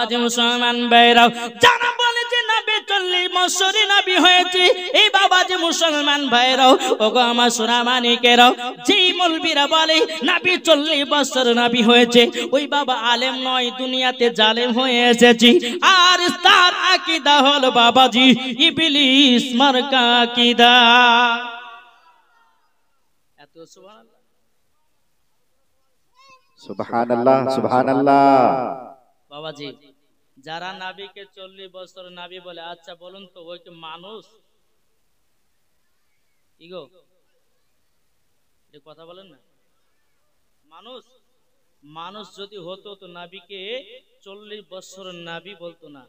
বাবাজি মুসলমান ভাইরাও, যারা বলে যে নবী 40 বছরে নবী হয়েছে, এই বাবাজি মুসলমান ভাইরাও, ওগো আমার সোনা মানিকেরাও, যেই মৌলবীরা বলে নবী 40 বছর নবী হয়েছে, ওই বাবা আলেম নয়, দুনিয়াতে জালেম হয়ে এসেছি। আর তার আকীদা হলো বাবাজি ইবলিস মার্কা আকীদা। এত সুবহানাল্লাহ, সুবহানাল্লাহ, সুবহানাল্লাহ। বাবাজি যারা নবীকে 40 বছর নবী বলে, আচ্ছা বলুন তো ওই কি মানুষ? ইগো এই কথা বলেন না, মানুষ? মানুষ যদি হতো তো নবীকে 40 বছর নবী বলতো না।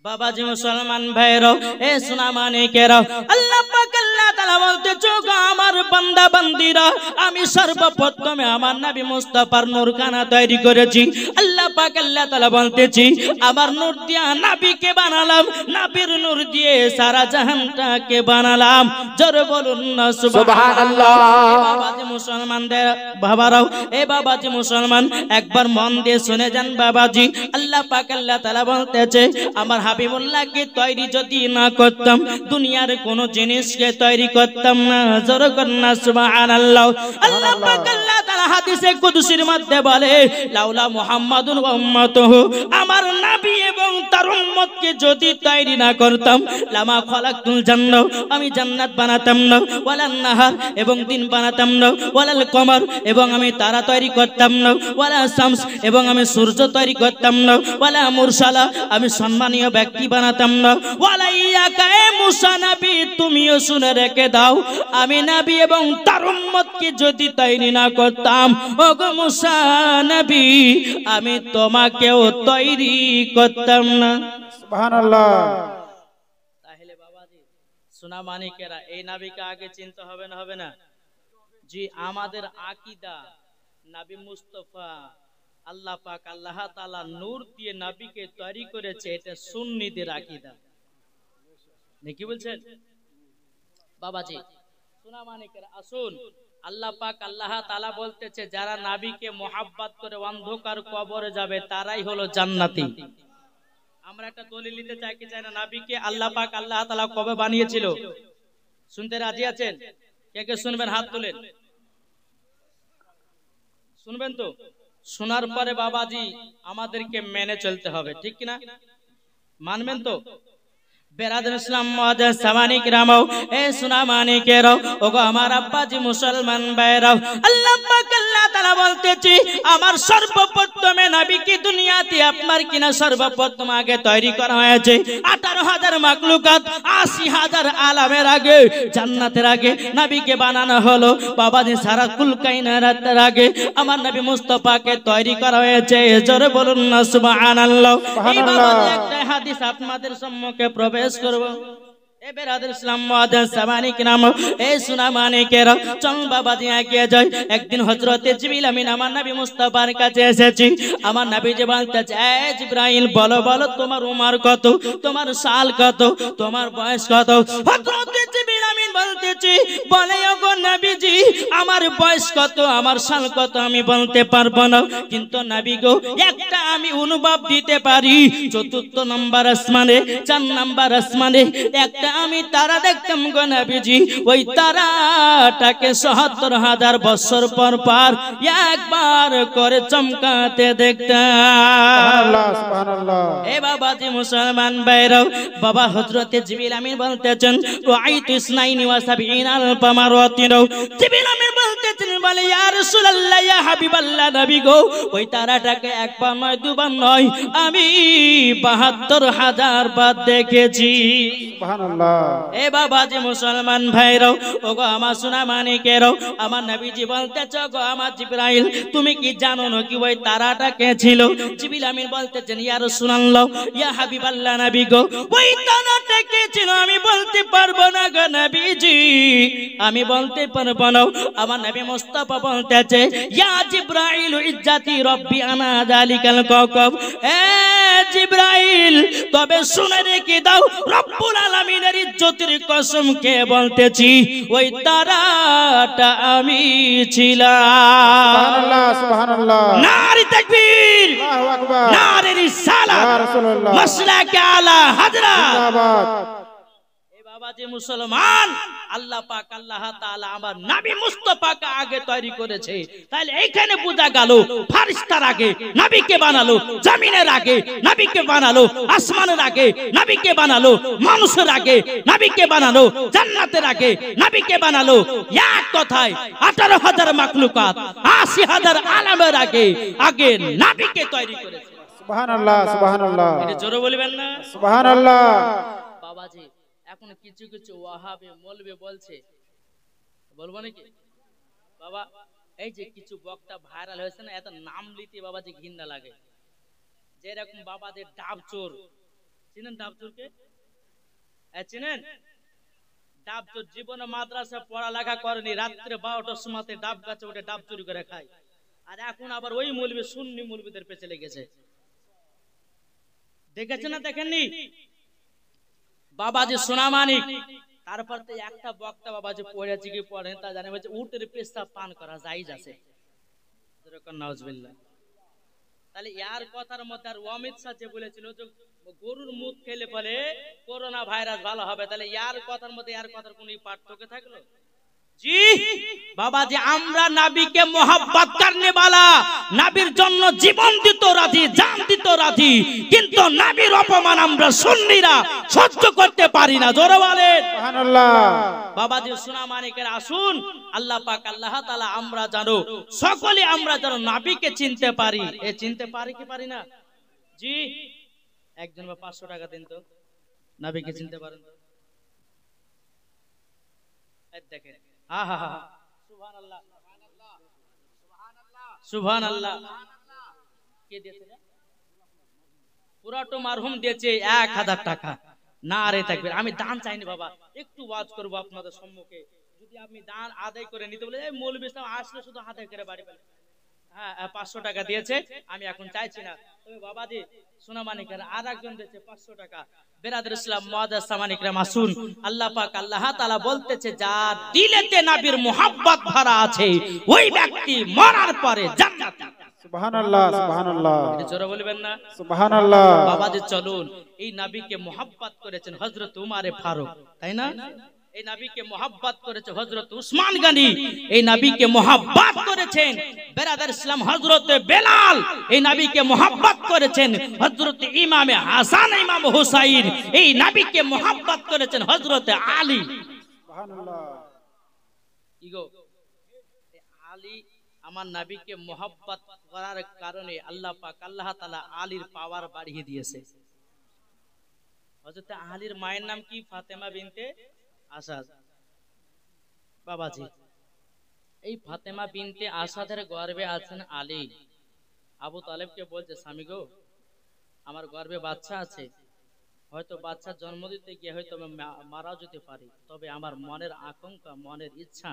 বাবাজি মুসলমান ভাইরাও, এ সোনা মানিকেরাও, আল্লাহ পাক আল্লাহ তাআলা বলতে যোগ আমার বান্দা বান্দীরা, আমি সর্বপ্রথমে আমার নবী মুস্তাফার নূরখানা তৈরি করেছি। আল্লাহ পাক আল্লাহ তাআলা বলতেছি আমার নূর দিয়ে নবীকে বানালাম, নবীর নূর দিয়ে সারা জাহানটাকে বানালাম। জোরে বলুন না সুবহানাল্লাহ। বাবাজি মুসলমানদের বাবারাও, এ বাবাজি মুসলমান একবার মন দিয়ে শুনে যান বাবাজি, আল্লাহ পাক আল্লাহ তাআলা বলতেছে আমার হাবিবুল্লাহকে তৈরি যদি না করতাম, দুনিয়ার কোন জিনিসকে তৈরি করতাম না। জোরে করুন না সুবহানাল্লাহ। আল্লাহ পাক আল্লাহ তাআলা হাদিসে কুদসির মধ্যে বলে লাউলা মুহাম্মাদুন ওয়া উম্মাতুহু, আমার নবী এবং তার উম্মতকে যদি তৈরি না করতাম, লামা খালাকতুল জান্নাহ, আমি জান্নাত বানাতাম না, ওয়ালান নাহার এবং দিন বানাতাম না, ওয়ালাল কমর এবং আমি তারা তৈরি করতাম না, ওয়ালা শামস এবং আমি সূর্য তৈরি করতাম না, ওয়ালা মুরসালা আমি সম্মানীয় ব্যক্তি বানাতাম না, ওয়ালা ইয়াকা এ মুসা নবী তুমিও শুনে রেখে দাও, আমি নবী এবং তার উম্মতকে যদি তৈরি না করতাম, ওগো মুসা নবী আমি তোমাকেও তৈরি করতাম না। সুবহানাল্লাহ। তাহলে বাবাজি সোনা মানিকেরা, এই নবীকে আগে চিনতে হবে না, হবে না? জি, আমাদের আকীদা নবী মুস্তাফা আল্লাহ পাক আল্লাহ তাআলা নূর দিয়ে নবীকে তৈরি করেছে, এটা সুন্নিদের আকীদা। নাকি বলছেন বাবাজি? সোনা মানিকেরা আসুন, আল্লাহ পাক আল্লাহ তাআলা বলতেছে যারা নবীকে মোহাব্বত করে অন্ধকার কবরে যাবে তারাই হলো জান্নাতি। আমরা একটা দলিল নিতে চাই কি চাই না? নবীকে আল্লাহ পাক আল্লাহ তাআলা কবে বানিয়েছিল? শুনতে রাজি আছেন? কে কে শুনবেন হাত তোলেন। শুনবেন তো? শোনার পরে বাবাজি আমাদেরকে মেনে চলতে হবে, ঠিক কিনা? মানবেন তো? বেরাদর ইসলাম মুআজ্জাজ সামানিক রামাও, এ সোনা মানিকেরাও, ওগো আমার আব্বাজি মুসলমান ভাইরাও, আল্লাহ পাক আল্লাহ তাআলা বলতেছি আমার সর্বপ্রথমে নবীকে দুনিয়াতে আপনার কিনা সর্বপ্রথম আগে তৈরি করা হয়েছে 18,000 মাখলুকাত, 80,000 আলামের আগে, জান্নাতের আগে নবীকে বানানো হলো। বাবাজি সারা কুল কায়নাতের আগে আমার নবী মুস্তাফাকে তৈরি করা হয়েছে। জোরে বলুন না সুবহানাল্লাহ। এই বাবাজি একটা হাদিস আপনাদের সম্মুখে প্রবেশ করব। এ বেরাদর ইসলাম মুআজ্জাজ সামানিক নাম, এ সোনা মানিকেরা, চল বাবাজি এগিয়ে যাই। একদিন হযরতে জিবরিল আমিন আমার নবী মুস্তাফার কাছে এসেছি। আমার নবী যে বলতেছে এ জিবরাইল বলো বলো তোমার উমর কত, তোমার সাল কত, তোমার বয়স কত? হযরতে জিবরিল আমিন বলতেছি বলে ওগো নবীজি আমার বয়স কত, আমার সাল কত আমি বলতে পারবো না, কিন্তু নবী গো একটা আমি অনুভব দিতে পারি। 4th নম্বর আসমানে, 4 নম্বর আসমানে একটা আমি তারা দেখতাম গো নবীজি, ওই তারাটাকে ৭৭,০০০ বছর পর পর একবার করে চমকাতে দেখতাম। সুবহানাল্লাহ। এ বাবাজি মুসলমান ভাইরাও, বাবা হযরতে জিবরিল আমিন বলতেছেন রাআইতু ৭২ আলফা মারাতিন। জিবরিল আমিন বলতেছেন বলে ইয়া রাসূলুল্লাহ ইয়া হাবিবাল্লাহ নবী গো ওই তারাটাকে একবার নয় দুবার নয় আমি ৭২,০০০ বার দেখেছি। সুবহানাল্লাহ। এ বাবাজি মুসলমান ভাইরাও, ওগো আমার সোনা মানিকেরাও, আমার নবীজি বলতেছে গো আমার জিবরাইল তুমি কি জানো না কি ওই তারাটা কে ছিল? জিবরিল আমিন বলতেছেন ইয়া রাসূলুল্লাহ ইয়া হাবিবাল্লাহ নবী গো ওই তারাটা কে ছিল আমি বলতে পারবো না গো নবীজি, আমি বলতে পারবো না। আমার নবী মুস্তাফা বলতেছে ইয়া জিবরাইল ইজ্জাতি রব্বি আনা যালিকাল কাওকাব, এ জিবরাইল তবে শুনে রেখে দাও রব্বুল আলামিনের ইজ্জতের কসম কে বলতেছি ওই তারাটা আমি ছিলাম সুবহানাল্লাহ সুবহানাল্লাহ নারে তাকবীর আল্লাহু আকবার নারে রিসালাত ইয়া রাসূলুল্লাহ মাসলাকে আলা হযরত জিন্দাবাদ এই বাবা যে মুসলমান আল্লাহ পাক আল্লাহ তাআলা আমার নবী মুস্তাফাকে আগে তৈরি করেছে তাহলে এইখানে বোঝা গেল ফেরেশতার আগে নবীকে বানালো জমিনের আগে নবীকে বানালো আসমানের আগে নবীকে বানালো মানুষের আগে নবীকে বানালো জান্নাতের আগে নবীকে বানালো এক কথায় 18000 মাখলুকাত 80000 আলামের আগে আগে নবীকে তৈরি করেছে সুবহানাল্লাহ সুবহানাল্লাহ এটা জোরে বলবেন না সুবহানাল্লাহ বাবাজি এখন কিছু কিছু ওয়াহাবি মৌলবি বলছে বলবো নাকি বাবা এই যে কিছু বক্তা ভাইরাল হয়েছে না এত নাম লিতে বাবাজি ঘৃণা লাগে যেরকম বাবাদের ডাবচোর চিনেন ডাবচোরকে চিনেন ডাবচোর জীবনে মাদ্রাসা পড়ালেখা করেনি রাত্রে 12টার সময় ডাব গাছে উঠে ডাব চুরি করে খায় আর এখন আবার ওই মৌলবি সুন্নি মৌলবিদের পেছে লেগেছে দেখেছেন না দেখেননি বাবাজি সোনামানিক তারপর তো একটা বক্তা বাবাজি পড়েছে কি পড়েন তা জানে বলছে উটের পেশাব পান করা জায়েজ আছে যেরকম নাউজুবিল্লাহ তাহলে ইয়ার কথার মধ্যে আর অমিত শাহ যে বলেছিল যে গরুর মুখ খেলে বলে করোনা ভাইরাস ভালো হবে তাহলে ইয়ার কথার মধ্যে ইয়ার কথার কোনো পার্থক্য থাকলো জি বাবাজি আমরা নবীকে मोहब्बत करने वाला নবীর জন্য জীবন দিতে রাজি জান দিতে রাজি কিন্তু নবীর অপমান আমরা সুন্নিরা সহ্য করতে পারি না জোরে বলেন সুবহানাল্লাহ বাবাজি সোনামানিকের আসুন আল্লাহ পাক আল্লাহ তাআলা আমরা জানো সকলে আমরা যেন নবীকে চিনতে পারি এ চিনতে পারি কি পারি না জি একজন 500 টাকা দিন তো নবীকে চিনতে পারেন তো এই দেখেন আহা সুবহানাল্লাহ সুবহানাল্লাহ কে দিয়েছে পুরাটো মারহুম দিয়েছে 1000 টাকা না রে তাকবীর আমি দান চাইনি বাবা একটু ওয়াজ করব আপনাদের সম্মুখে যদি আপনি দান আদায় করে নিতে বলে এই মৌলবী সাহেব আসলে শুধু আদায় করে বাড়ি ফেলে হ্যাঁ 500 টাকা দিয়েছে আমি এখন চাইছি না তবে বাবাজি সোনামানিকের আরেকজন দিয়েছে 500 টাকা বেরাদর ইসলাম মুআজ্জাজ সামানিকরা মাসুন আল্লাহ পাক আল্লাহ তাআলা বলতেছে যার দিলেতে নবীর মোহাব্বত ভরা আছে ওই ব্যক্তি মরার পরে জান্নাতি সুবহানাল্লাহ সুবহানাল্লাহ এটা জোরে বলবেন না সুবহানাল্লাহ বাবাজি চলুন এই নবীকে মোহাব্বত করেছেন হযরত উমারে ফারুক তাই না এই নবীকে মোহাব্বত করেছে হযরত উসমান গনি এই নবীকে মোহাব্বত করেছেন বেরাদার ইসলাম হযরত বেলাল এই নবীকে মোহাব্বত করেছেন হযরত ইমামে হাসান ইমাম হুসাইন এই নবীকে মোহাব্বত করেছেন হযরত আলী সুবহানাল্লাহ ইগো এই আলী আমার নবীকে মোহাব্বত করার কারণে আল্লাহ পাক আল্লাহ তাআলা আলীর পাওয়ার বাড়িয়ে দিয়েছে হযরত আলীর মায়ের নাম কি ফাতেমা বিনতে আসাদ বাবাজি এই ফাতেমা বিনতে আসাদের গর্ভে আছেন আলী আবু তালেবকে বলছে স্বামী গো আমার গর্ভে বাচ্চা আছে হয়তো বাচ্চা জন্ম দিতে গিয়ে হয়তো মারা যেতে পারি তবে আমার মনের আকাঙ্ক্ষা মনের ইচ্ছা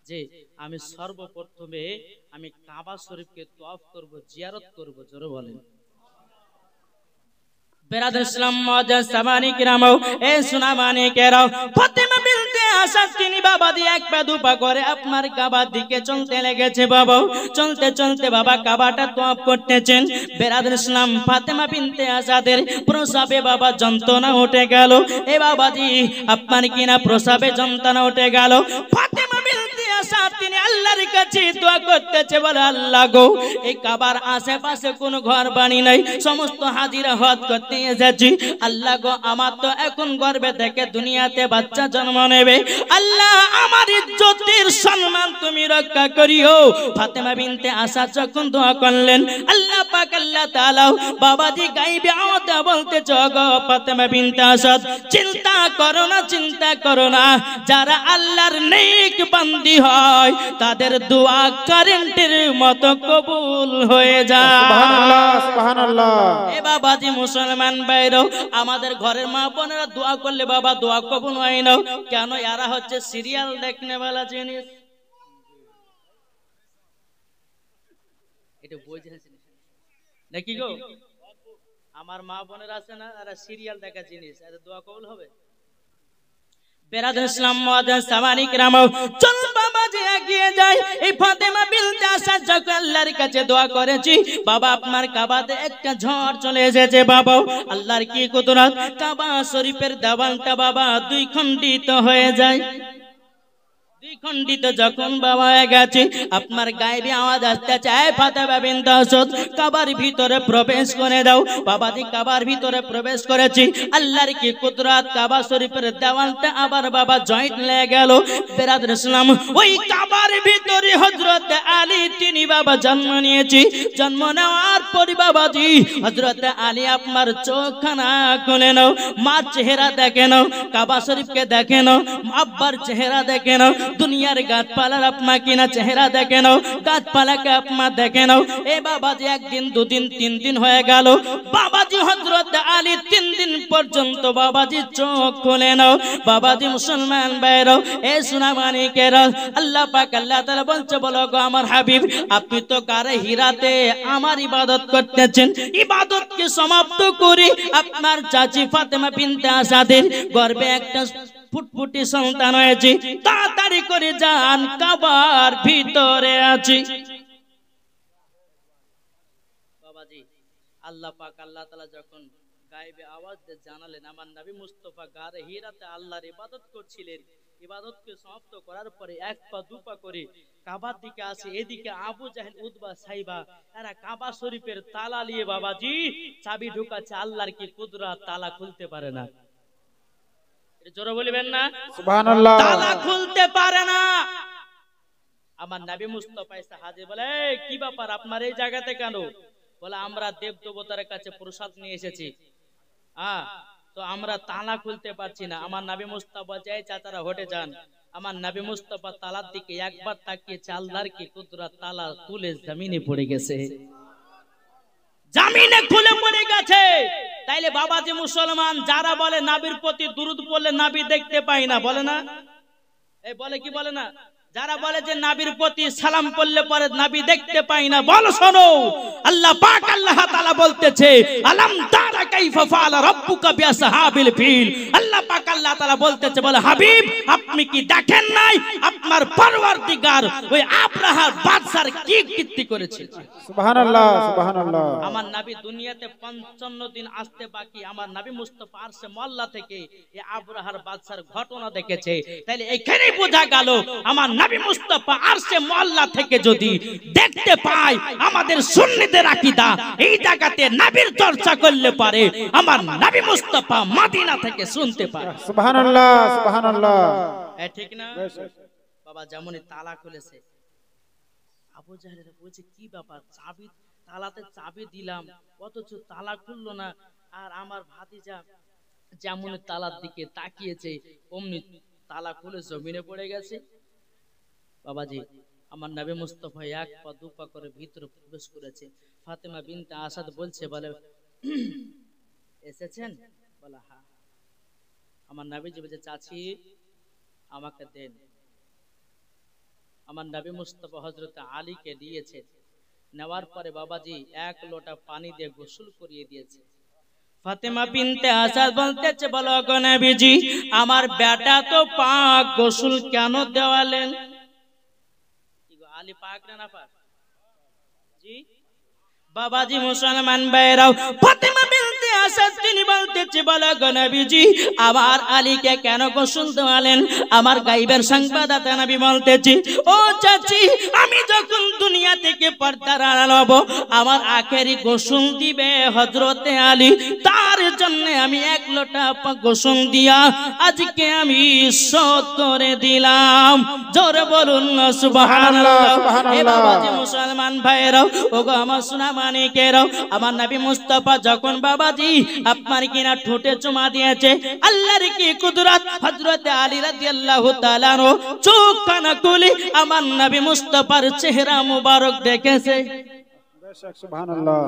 যে আমি সর্বপ্রথমে আমি কাবা শরীফকে তওয়াফ করব জিয়ারত করব জোরে বলেন বেরাদর ইসলাম মুআজ্জাজ সামানি কিরামও এ সুনামানি কেরাও ফাতেমা বিনতে আসাদ তিনি বাবাজি এক পা দুপা করে আপনার কাবার দিকে চলতে লেগেছে বাবা চলতে চলতে বাবা কাবাটা তওয়াফ করতেছেন বেরাদর ইসলাম ফাতেমা বিনতে আসাদের প্রসাবে বাবা যন্ত্রণা উঠে গেল এ বাবাজি আপনার কিনা প্রসাবে যন্ত্রণা উঠে গেল ফাতেমা বিনতে আসাদ তিনি আল্লাহর কাছে দোয়া করতেছে বলে আল্লাহ গো এই কাবার আশেপাশে কোনো ঘর বাড়ি নাই সমস্ত হাজিরা হজ করতে এসেছি আল্লাহ গো আমার তো এখন গর্ভে থেকে দুনিয়াতে বাচ্চা জন্ম নেবে আল্লাহ আমার ইজ্জতের সম্মান তুমি রক্ষা করিও ফাতেমা বিনতে আসাদ যখন দোয়া করলেন আল্লাহ পাক আল্লাহ তাআলা বাবাজি গায়বে আওয়াজে বলতেছে গো ফাতেমা বিনতে আসাদ চিন্তা করো না যারা আল্লাহর নেক বান্দি হয় তাদের দোয়া কারেন্টের মতো কবুল হয়ে যায় সুবহানাল্লাহ সুবহানাল্লাহ এ বাবাজি মুসলমান ভাইরা আমাদের ঘরের মা বোনেরা দোয়া করলে বাবা দোয়া কবুল হয় না কেন এরা হচ্ছে সিরিয়াল দেখনে वाला জিনিস এটা বুঝেছেন নাকি গো আমার মা বোনের আছে না, এরা সিরিয়াল দেখা জিনিস, এত দোয়া কবুল হবে? বেরাদুল ইসলাম মুআজ্জাজ সামানী کرام, চল বাবা যে এগিয়ে যায়। এই ফাতেমা বিনতে আসাদ যখন আল্লাহর কাছে দোয়া করেছি, বাবা আপনার কাবাতে একটা ঝড় চলে এসেছে। বাবা আল্লাহর কি কুদরত, কাবা শরীফের দেওয়ালটা বাবা দুই খণ্ডিত হয়ে যায়। খণ্ডিত যখন বাবা হয়ে গেছে, আপনার গায়েবী আওয়াজ আসতে চায়, ফাতেমা বিনতে আসাদ কাবার ভিতরে প্রবেশ করে দাও। বাবাজি কাবার ভিতরে প্রবেশ করেছি, আল্লাহর কি কুদরত, কাবা শরীফের দেওয়ালটা আবার বাবা জয়েন্ট লেগে গেল। বেরাদুল ইসলাম, ওই কাবার ভিতরে হযরত আলী তিনি বাবা জন্ম নিয়েছি। জন্ম নেওয়ার পরে বাবাজি হযরত আলী আপনার চোখখানা খুলে নাও, মার চেহারা দেখে নাও, কাবা শরীফকে দেখে নাও, আব্বার চেহারা দেখে নাও, দুনিয়ার গাছপালার আপনা কিনা চেহারা দেখে নাও, গাছপালাকে আপনা দেখে নাও। এ বাবাজি একদিন দুদিন তিন দিন হয়ে গেল, বাবাজি হযরত আলী 3 দিন পর্যন্ত বাবাজি চোখ খুলে নাও। বাবাজি মুসলমান ভাইরা, এ সোনামানিকেরা, আল্লাহ পাক আল্লাহ তাআলা বলছে, বলো গো আমার হাবিব, আপনি তো গারে হীরাতে আমার ইবাদত করতেছেন, ইবাদতকে সমাপ্ত করে আপনার চাচি ফাতেমা বিনতে আসাদের গর্ভে একটা ফুটফুটি সন্তান হয়েছে, তাড়াতাড়ি করে যান, কাবার ভিতরে আছি। বাবাজি আল্লাহ পাক আল্লাহ তাআলা যখন গায়েবে আওয়াজ দিয়ে জানালেন, আমার নবী মুস্তাফা গারে হীরাতে আল্লাহর ইবাদত করছিলেন, ইবাদতকে সমাপ্ত করার পরে এক পা দু পা করে কাবার দিকে আসে। এদিকে আবু জাহেল উতবা সাইবা এরা কাবা শরীফের তালা নিয়ে বাবাজি চাবি ঢুকাচ্ছে, আল্লাহর কি কুদরত, তালা খুলতে পারে না। জোরে বলবেন না সুবহানাল্লাহ। তালা খুলতে পারে না। আমার নবী মুস্তাফা এসে হাজির, বলে কি ব্যাপার আপনার এই জায়গাতে কেন? বলে আমরা দেব দেবতার কাছে প্রসাদ নিয়ে এসেছি, তো আমরা তালা খুলতে পারছি না। আমার নবী মুস্তাফা বলছে, এই চাচারা হটে যান। আমার নবী মুস্তাফা তালার দিকে একবার তাকিয়েছে, আল্লাহর কি কুদরত, তালা খুলে জমিনে পড়ে গেছে, জামিনে খুলে পড়ে গেছে। তাইলে বাবাজি মুসলমান যারা বলে নবীর প্রতি দুরূদ পড়লে নবী দেখতে পাই না, বলে না? এই বলে কি বলে না? যারা বলে যে নবীর প্রতি সালাম পড়লে পরে নবী দেখতে পাই না, বল শোনো, আল্লাহ পাক আল্লাহ তাআলা বলতেছে, আলাম তারা কাইফা ফাআলা রাব্বুকা বিআসহাবিল ফিল। আল্লাহ পাক আল্লাহ তাআলা বলতেছে, বলে হাবিব আপনি কি দেখেন নাই আপনার পরওয়ারদিগার ওই আব্রাহার বাদশার কি কীর্তি করেছে? সুবহানাল্লাহ সুবহানাল্লাহ। আমার নবী দুনিয়াতে 55 দিন আসতে বাকি, আমার নবী মুস্তাফা আরশে মোল্লা থেকে এই আব্রাহার বাদশার ঘটনা দেখেছে। তাইলে এখানেই বোঝা গেল আমার নবী মুস্তাফা আরশে মোল্লা থেকে যদি দেখতে পায়, আমাদের সুন্নিদের আকীদা এই জায়গাতে নবীর চর্চা করলে পারে আমার নবী মুস্তাফা মদিনা থেকে শুনতে পারে। সুবহানাল্লাহ সুবহানাল্লাহ। ঠিক না বাবা? যেমনই তালা খুলেছে, আবু জাহেল বলছে কি ব্যাপার, চাবি তালাতে চাবি দিলাম অথচ তালা খুললো না। আর আমার ভাতিজা যেমন তালার দিকে তাকিয়েছে, অমনি তালা খুলে জমিনে পড়ে গেছে। বাবাজি আমার নবী মুস্তাফা এক পা দু পা করে ভিতরে প্রবেশ করেছে। ফাতেমা বিনতে আসাদ বলছে, বলে এসেছেন? বলে হ্যাঁ। আমার নবীজি বলছে, চাচি আমাকে দেন। আমার নবী মুস্তাফা হযরত আলীকে দিয়েছে। নেওয়ার পরে বাবাজি এক লোটা পানি দিয়ে গোসল করিয়ে দিয়েছে। ফাতেমা বিনতে আসাদ বলতেছে, বলো গো নবীজি আমার বেটা তো পাক, গোসল কেন দেওয়ালেন? আলী পাক না পাক? জি বাবাজি মুসলমান ভাইরাও, ফাতেমা বিনতে আসাদ তিনি বলতেছে, বলো গো নবীজি আমার আলীকে কেন গোসল দেওয়ালেন? আমার গায়বের সংবাদদাতা নবী বলতেছে, ও চাচি আমি যখন দুনিয়া থেকে পর্দার আড়াল হব, আমার আখেরি গোসল দিবে হযরতে আলী, তার জন্য আমি এক লোটা গোসল দিয়া আজকে আমি শোধ করে দিলাম। জোরে বলুন না সুবহানাল্লাহ। এ বাবাজি মুসলমান ভাইরাও, ওগো আমার সোনা মানিকেরাও, আমার নবী মুস্তাফা যখন বাবাজি আপনার কিনা ঠোঁটে চুমা দিয়েছে, আল্লাহর কি কুদরত, হযরত আলী রাদিয়াল্লাহু তাআলা আনহু চোখ কানা খুলে আমার নবী মুস্তাফার চেহারা মুবারক দেখেছে। সুবহানাল্লাহ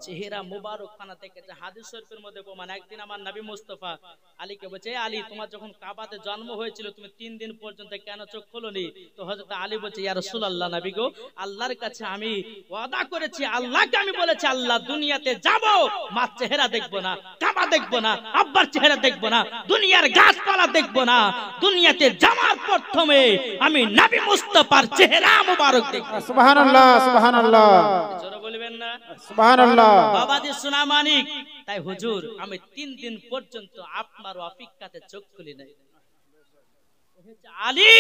চেহারা মুবারক খানা থেকে যে হাদিস শরীফের মধ্যে প্রমাণ। একদিন আমার নবী মুস্তাফা আলীকে বলছে, আলী তোমার যখন কাবাতে জন্ম হয়েছিল তুমি 3 দিন পর্যন্ত কেন চোখ খোলনি? তো হযরত আলী বলছে, ইয়া রাসূলুল্লাহ নবী গো, আল্লাহর কাছে আমি ওয়াদা করেছি, আল্লাহকে আমি বলেছি আল্লাহ দুনিয়াতে যাব মার চেহারা দেখব না, কাবা দেখব না, আব্বার চেহারা দেখব না, দুনিয়ার গাছপালা দেখব না, দুনিয়াতে যাওয়ার প্রথমে আমি নবী মুস্তাফার চেহারা মুবারক দেখব। সুবহানাল্লাহ সুবহানাল্লাহ জোরে বলবেন না সুবহানাল্লাহ। বাবাজি সোনা মানিক, তাই হুজুর আমি 3 দিন পর্যন্ত আপনার অপেক্ষাতে চোখ খুলি নাই। আলী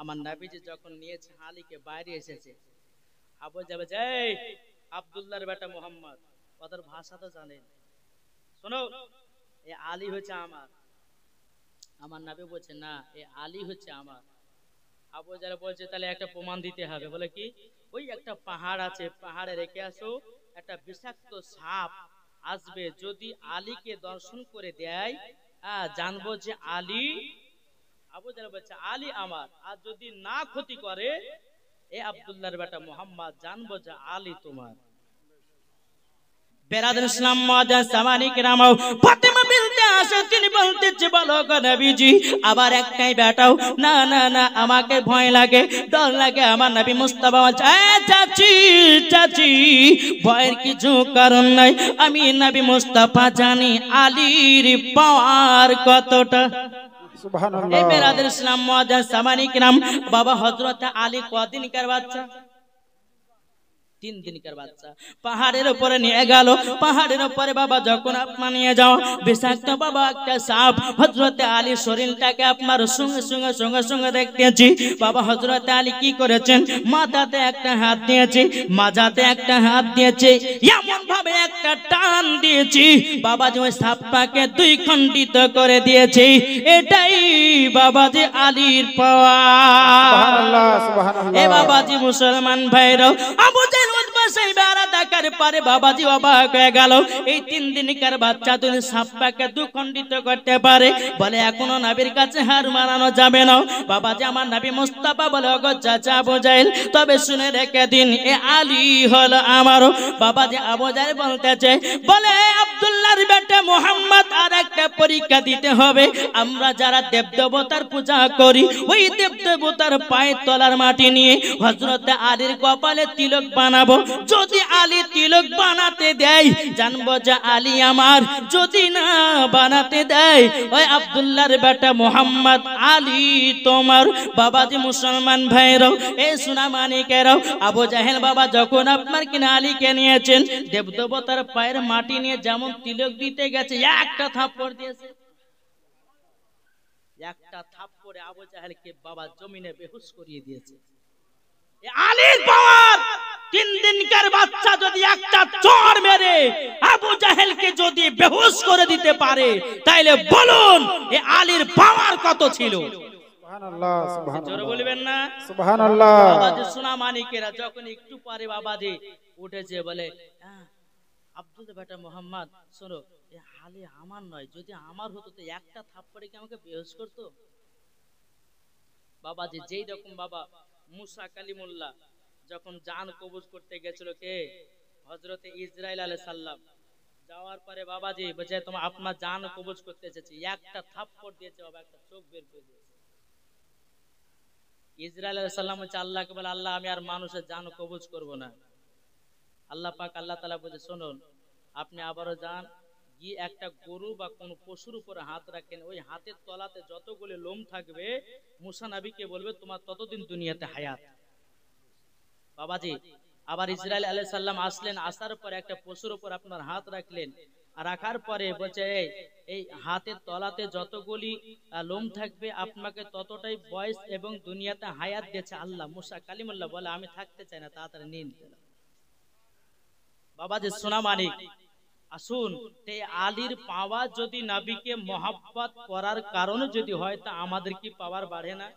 আমার নবীজি যখন নিয়েছে আলীকে বাইরে এসেছে, আবু যাবে এই আব্দুল্লাহর বেটা মোহাম্মদ, ওদের ভাষা তো জানেন, শোনো এই আলী হচ্ছে আমার। আমার নবী বলছে না, এই আলী হচ্ছে আমার। আবু যারা বলছে তাহলে একটা প্রমাণ দিতে হবে। বলে কি? ওই একটা পাহাড় আছে, পাহাড়ে রেখে আসো, একটা বিষাক্ত সাপ আসবে, যদি আলীকে দর্শন করে দেয় জানবো যে আলী। আবু যারা বলছে আলী আমার, আর যদি না ক্ষতি করে এ আব্দুল্লাহর বেটা মোহাম্মদ, জানবো যে আলী তোমার। বেরাদর ইসলাম মাদান সামানি কিরামাও ফাতেমা বিনতে আয়েশা তিনি বলতেছে, বলো গো নবীজি আবার একটাই বেটাও? না না না, আমাকে ভয় লাগে, ডর লাগে। আমার নবী মুস্তাফা বলছে, চাচি চাচি ভয়ের কিছু কারণ নাই, আমি নবী মুস্তাফা জানি আলীর পাওয়ার কতটা। সুবহানাল্লাহ। এই বেরাদর ইসলাম মাদান সামানি কিরাম, বাবা হযরত আলী কদিনকার বাচ্চা? 3 দিনকার বাচ্চা। পাহাড়ের উপরে নিয়ে গেল, পাহাড়ের উপরে বাবা যখন আপনার নিয়ে যাও, বিষাক্ত বাবা একটা সাপ হযরত আলী শরীরটাকে আপনার সঙ্গে সঙ্গে সঙ্গে সঙ্গে দেখতেছি। বাবা হযরত আলী কি করেছেন? মাথাতে একটা হাত দিয়েছে, মাজাতে একটা হাত দিয়েছে, এমন ভাবে একটা টান দিয়েছি বাবাজি ওই সাপটাকে 2 খণ্ডিত করে দিয়েছে। এটাই বাবাজি আলীর পাওয়ার। সুবহানাল্লাহ সুবহানাল্লাহ। এ বাবাজি মুসলমান ভাইরাও, আবু জাহেল সেই বেড়া দেখার পরে বাবাজি অবাক হয়ে গেল। এই 3 দিনকার বাচ্চা তুমি সাপটাকে 2 খণ্ডিত করতে পারে? বলে এখনো নবীর কাছে হার মানানো যাবে না। বাবাজি আমার নবী মুস্তাফা বলে, ওগো চাচা আবু জাহেল, তবে শুনে রেখে দিন এ আলী হলো আমার। বাবাজি আবু জাহেল বলতেছে, বলে আব্দুল্লাহর বেটা মুহাম্মদ আর একটা পরীক্ষা দিতে হবে। আমরা যারা দেবদেবতার পূজা করি, ওই দেবদেবতার পায়ের তলার মাটি নিয়ে হযরত আলীর কপালে তিলক বানাবো। যদি আলী তিলক বানাতে দেয় জানবো যে আলী আমার, যদি না বানাতে দেয় ওই আব্দুল্লাহর বেটা মুহাম্মদ আলী তোমার। বাবাজি মুসলমান ভাইরাও, এই সোনা মানিকেরাও, আবু জাহেল বাবা যখন আপনার কিনা আলীকে নিয়েছেন, দেবদেবতার পায়ের মাটি নিয়ে যেমন তিলক দিতে গেছে, একটা থাপ্পড় দিয়েছে। একটা থাপ্পড়ে আবু জাহেলকে বাবা জমিনে বেহুশ করিয়ে দিয়েছে। আলীর পাওয়ার। 3 দিনকার বাচ্চা যদি একটা চড় মেরে আবু জাহেলকে যদি বেহুশ করে দিতে পারে, তাইলে বলুন এই আলীর পাওয়ার কত ছিল? সুবহানাল্লাহ সুবহানাল্লাহ। জোরে বলবেন না সুবহানাল্লাহ। বাবাজি সোনা মানিকেরা যখন একটু পরে বাবাজি উঠেছে, বলে আব্দুল বেটা মোহাম্মদ শোনো, এই আলী আমার নয়, যদি আমার হতো তো একটা থাপ্পড়ে কি আমাকে বেহুশ করতো? বাবাজি যেই রকম বাবা মুসা কালিমুল্লাহ যখন জান কবজ করতে গেছিল, কে? হযরতে ইসরাইল আলাইহিস সালাম। যাওয়ার পরে বাবাজি বলছে, তোমার আপনার জান কবজ করতে এসেছি, একটা থাপ্পড় দিয়েছে বাবা, একটা চোখ বের করে দিয়েছে। ইসরাইল আলাইহিস সালাম বলছে আল্লাহকে, বলে আল্লাহ আমি আর মানুষের জান কবজ করব না। আল্লাহ পাক আল্লাহ তাআলা বলে, শুনুন আপনি আবারও যান, গিয়ে একটা গরু বা কোন পশুর উপরে হাত রাখেন, ওই হাতের তলাতে যতগুলো লোম থাকবে মুসা নবীকে বলবে তোমার ততদিন দুনিয়াতে হায়াত। বাবাজি আবার ইসরাইল আলাইহিস সালাম আসলেন, আসার পরে একটা পশুর উপর আপনার হাত রাখলেন, আর রাখার পরে বলছে এই হাতের তলাতে যতগুলি লোম থাকবে আপনাকে ততটাই বয়স এবং দুনিয়াতে হায়াত দিয়েছে আল্লাহ। মুসা কালিমুল্লাহ বলে আমি থাকতে চাই না, তাড়াতাড়ি নিন। বাবাজি সোনা মানিক, আসুন এই আলীর পাওয়ার যদি নবীকে মহব্বত করার কারণে যদি হয়, তা আমাদের কি পাওয়ার বাড়ে না?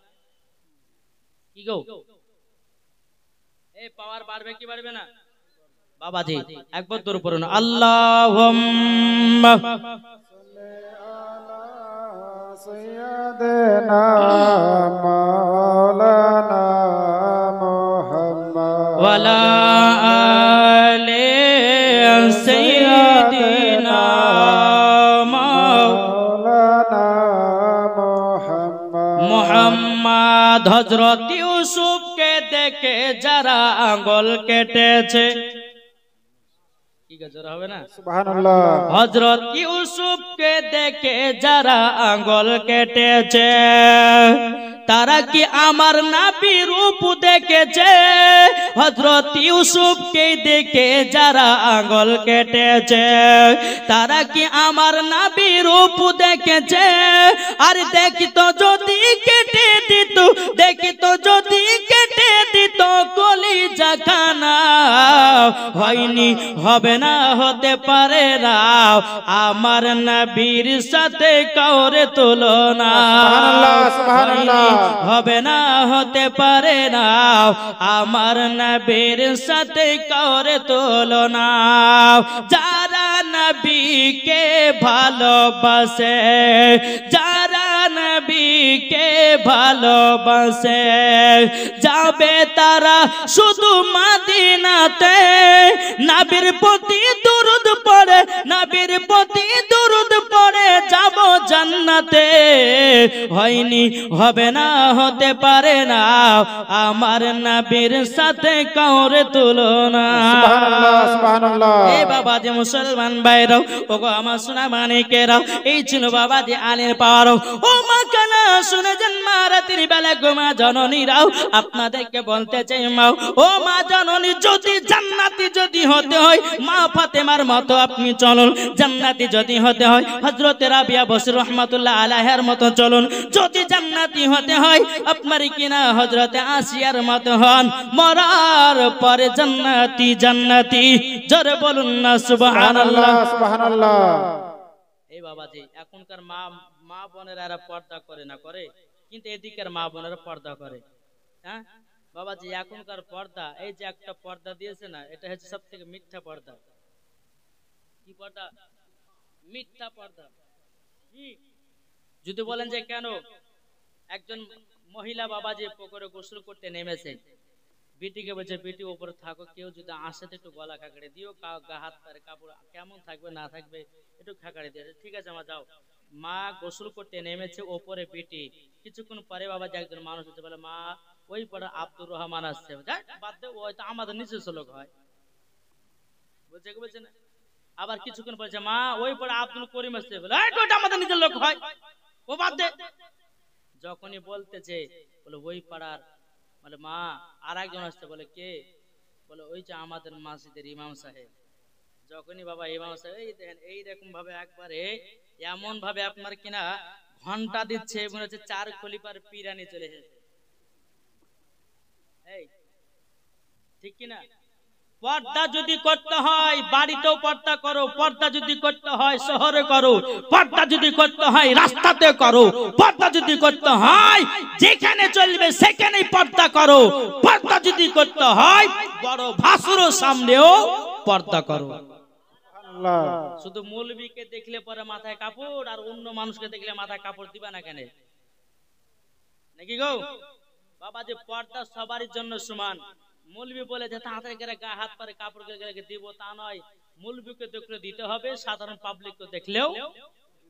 কি গো, এই পাওয়ার বাড়বে কি বাড়বে না? বাবাজি একবার দূর পড়ুন, আল্লাহুম্মা সাইয়্যিদানা মাওলানা মুহাম্মদ ওয়ালা হযরত ইউসুফকে দেখে যারা আঙ্গুল কেটেছে, কি গজরা হবে না? সুবহানাল্লাহ। হযরত ইউসুফকে দেখে যারা আঙ্গুল কেটেছে, তারা কি আমার নবী রূপ দেখেছে? হযরত ইউসুফকে দেখে যারা আঙ্গুল কেটেছে, তারা কি আমার নবী রূপ দেখেছে? আর দেখিতো যদি কেটে দিত, দেখিতো যদি কেটে দিত কলিজা খানা, হয়নি, হবে না, হতে পারে না আমার নবীর সাথে কাউরে তুলনা। সুবহানাল্লাহ, সুবহানাল্লাহ। হবে না, হতে পারে না আমার নবীর সাথে কাউরে তুলনা। যারা নবীকে ভালোবাসে, যারা নবীকে ভালোবাসে, যাবে তারা শুধু মদিনাতে। নবীর প্রতি দরুদ পড়ে, নবীর প্রতি দরুদ পড়ে যাব জান্নাতে। হয়নি, হবে না, হতে পারে না আমার নবীর সাথে কাউরে তুলনা। সুবহানাল্লাহ, সুবহানাল্লাহ। এই বাবা যে মুসলমান ভাইরাও, ওগো আমার সোনা মানিকেরাও, এই ছিল বাবা যে আলের পাওয়ারও। ও মা কানা শুনে যান মা, রাতের বেলা গো মা জননীরাও, আপনাদেরকে বলতে চাই মা, ও মা জননী, যদি জান্নাতি যদি হতে হয় মা ফাতেমার মতো আপনি চলুন, জান্নাতি যদি হতে হয় হযরত রাবিয়া বসরি রহমাতুল্লাহ আলাইহার মতো চলুন, যদি জান্নাতি হতে হয় আপনার কিনা হযরত আসিয়ার মতো হন, মরার পরে জান্নাতি জান্নাতি। জোরে বলুন না সুবহানাল্লাহ, সুবহানাল্লাহ। এই বাবাজি এখনকার মা মা বোনেরা এরা পর্দা করে না করে, কিন্তু এদিকের মা বোনেরা পর্দা করে। হ্যাঁ বাবাজি, এখনকার পর্দা, এই যে একটা পর্দা দিয়েছে না, এটা হচ্ছে সব থেকে মিথ্যা পর্দা। কি পর্দা? মিথ্যা পর্দা। যদি বলেন যে কেন, একজন মহিলা বাবাজি পুকুরে গোসল করতে নেমেছে, বিটিকে বলছে বিটি উপরে থাকো, কেউ যদি আসে তো একটু গলা খাকড়ে দিও, গা হাত পারে কাপড় কেমন থাকবে না থাকবে একটু খাকড়ে দিয়ে, ঠিক আছে মা যাও। মা গোসল করতে নেমেছে, ওপরে বিটি। কিছুক্ষণ পরে বাবাজি একজন মানুষ হচ্ছে, বলে মা ওই পরে আব্দুর রহমান আসছে, বাদ দে, ওই তো আমাদের নিজস্ব লোক হয়, বলছে না। আবার কিছুক্ষণ বলছে মা ওই পরে আব্দুল করিম আসছে, বলে ওইটা আমাদের নিজের লোক হয়, ও বাদ দে। যখনই বলতেছে বলে ওই পাড়ার, বলে মা আর একজন আসছে, বলে কে? বলে ওই যে আমাদের মসজিদের ইমাম সাহেব। যখনই বাবা ইমাম সাহেব এই দেখেন এইরকম ভাবে একবারে এমন ভাবে আপনার কিনা ঘন্টা দিচ্ছে, মনে হচ্ছে 4 খলিফার পিরানি চলে এসেছে। এই ঠিক কিনা? পর্দা যদি করতে হয় বাড়িতেও পর্দা করো, পর্দা যদি করতে হয় শহরে করো, পর্দা যদি করতে হয় রাস্তাতে করো, পর্দা যদি করতে হয় যেখানে চলবে সেখানেই পর্দা করো, পর্দা যদি করতে হয় বড় ভাসুরের সামনেও পর্দা করো। শুধু মৌলবীকে দেখলে পরে মাথায় কাপড়, আর অন্য মানুষকে দেখলে মাথায় কাপড় দিবা না কেন? নাকি গো বাবা, যে পর্দা সবারই জন্য সমান। মৌলবী বলে যে তাড়াতাড়ি করে গা হাত পারে কাপড় দিব, তা নয়। মৌলবীকে দেখলে দিতে হবে, সাধারণ পাবলিককে দেখলেও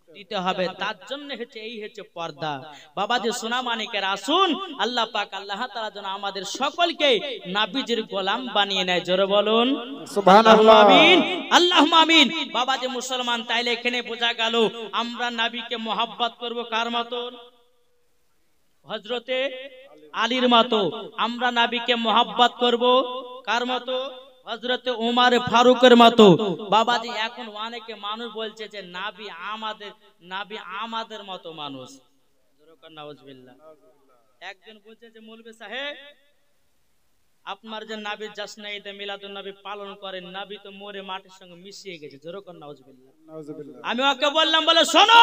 দিতে হবে। তার জন্য হচ্ছে এই হচ্ছে পর্দা। বাবা যে সোনা মানিকের আসুন, আল্লাহ পাক আল্লাহ তাআলা যেন আমাদের সকলকে নবীজির গোলাম বানিয়ে নেয়। জোরে বলুন সুবহানাল্লাহ, আমিন, আল্লাহুম্মা আমিন। বাবা যে মুসলমান, তাইলে এখানে বোঝা গেল আমরা নবীকে মহব্বত করব কার মতন? হযরতে আলীর মতো। আমরা নবীকে মহব্বত করব কার মতো? হযরতে ওমর ফারুকের মতো। বাবাজি এখন অনেকে মানুষ বলছে যে নবী আমাদের মতো মানুষ। নাউজুবিল্লাহ। একজন বলছে যে মৌলভী সাহেব আপনার যে নবীর জশ্নে ঈদে মিলাদুন নবী পালন করেন, নবী তো মরে মাটির সঙ্গে মিশিয়ে গেছে। জোরকর নাউজুবিল্লাহ। আমি ওকে বললাম, বলে শোনো,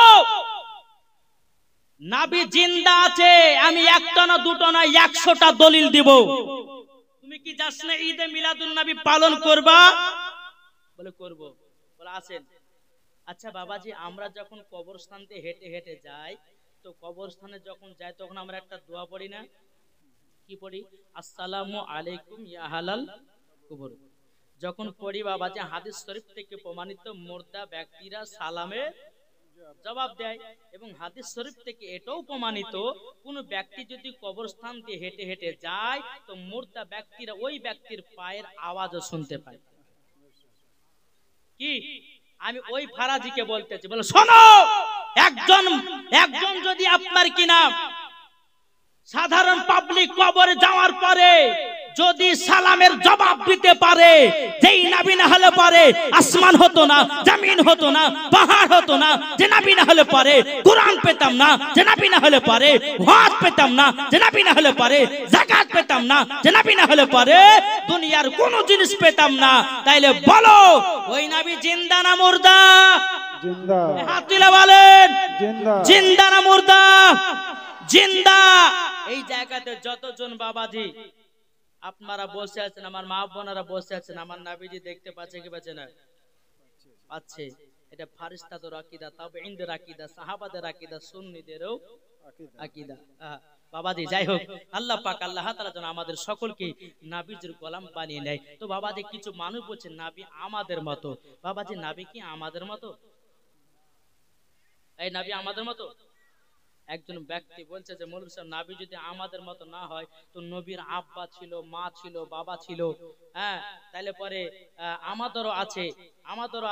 নবী জিন্দা আছে, আমি একটা না দুটো না 100টা দলিল দিব। তুমি কি জশ্নে ঈদে মিলাদুন নবী পালন করবা? বলে করব। বলে আসেন। আচ্ছা বাবাজি, আমরা যখন কবরস্থানতে হেঁটে হেঁটে যাই, তো কবরস্থানে যখন যাই তখন আমরা একটা দোয়া পড়ি না? কি পড়ি? আসসালামু আলাইকুম ইয়া আহলাল কবর। যখন পড়ি বাবাজি, হাদিস শরীফ থেকে প্রমাণিত মুর্দা ব্যক্তিরা সালামে জবাব দেয়। এবং হাদিস শরীফ থেকে এটাও প্রমাণিত, কোন ব্যক্তি যদি কবরস্থান দিয়ে হেঁটে হেঁটে যায় তো মুর্দা ব্যক্তিরা ওই ব্যক্তির পায়ের আওয়াজও শুনতে পায়। কি আমি ওই ফারাজিকে বলতেছি, বলো শোনো, একজন যদি আপনার কিনা সাধারণ পাবলিক কবরে যাওয়ার পরে যদি সালামের জবাব দিতে পারে, যেই নবী না হলে পারে আসমান হতো না, জমিন হতো না, পাহাড় হতো না, যে নবী না হলে পারে কুরআন পেতাম না, যে নবী না হলে পারে হজ পেতাম না, যে নবী না হলে পারে যাকাত পেতাম না, যে নবী না হলে পারে দুনিয়ার কোনো জিনিস পেতাম না। তাইলে বলো ওই নবী জিন্দা না মুর্দা? জিন্দা। হাত তুলে বলেন জিন্দা। জিন্দা না মুর্দা? জিন্দা। এই জায়গাতে যতজন বাবাজি আপনারা বসে আছেন, আমার মা বোনেরা বসে আছেন, আমার নবীজি দেখতে পাচ্ছে কি পাচ্ছে না? পাচ্ছে। এটা ফারিস্তাদের আকীদা, তাবেঈনদের আকীদা, সাহাবাদের আকীদা, সুন্নিদেরও আকীদা। বাবাজি যাই হোক, আল্লাহ পাক আল্লাহ তাআলা যেন আমাদের সকলকে নবীজির গোলাম বানিয়ে নেয়। তো বাবাজি কিছু মানুষ বলছে নবী আমাদের মতো। বাবাজি নবী কি আমাদের মতো? এই নবী আমাদের মতো? একজন ব্যক্তি বলছে যে মৌলভী সাহেব নবী যদি আমাদের মতো না হয় তো নবীর আব্বা ছিল, মা ছিল, বাবা ছিল, হ্যাঁ তাহলে পরে আমাদেরও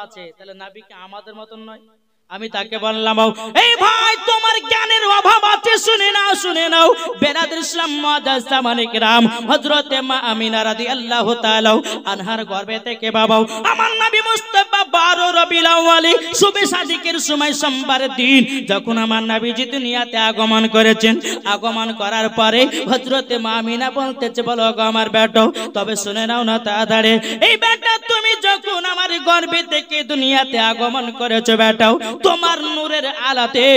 আছে, তাহলে নবী কি আমাদের মতন নয়? আমি তাকে বললাম, এই ভাই তোমার জ্ঞানের অভাব আছে, শুনে নাও বেরাদর ইসলাম মুআজ্জাজ সামানে কিরাম, হযরত মা আমিনা রাদিয়াল্লাহু তাআলা আনহার গর্ভে থেকে বাবা আমার নবী মুস্তাফা 12 রবিউল আউয়াল শুবে সাদিকের সময় সোমবারের দিন যখন আমার নবীজি দুনিয়াতে আগমন করেছেন, আগমন করার পরে হযরত মা আমিনা বলতেছে, বলো গো আমার বেটা, তবে শুনে নাও না তাড়াতাড়ি, এই বেটা তুমি যখন আমার গর্ভে থেকে দুনিয়াতে আগমন করেছো বেটা, তোমার নূরের আলোতে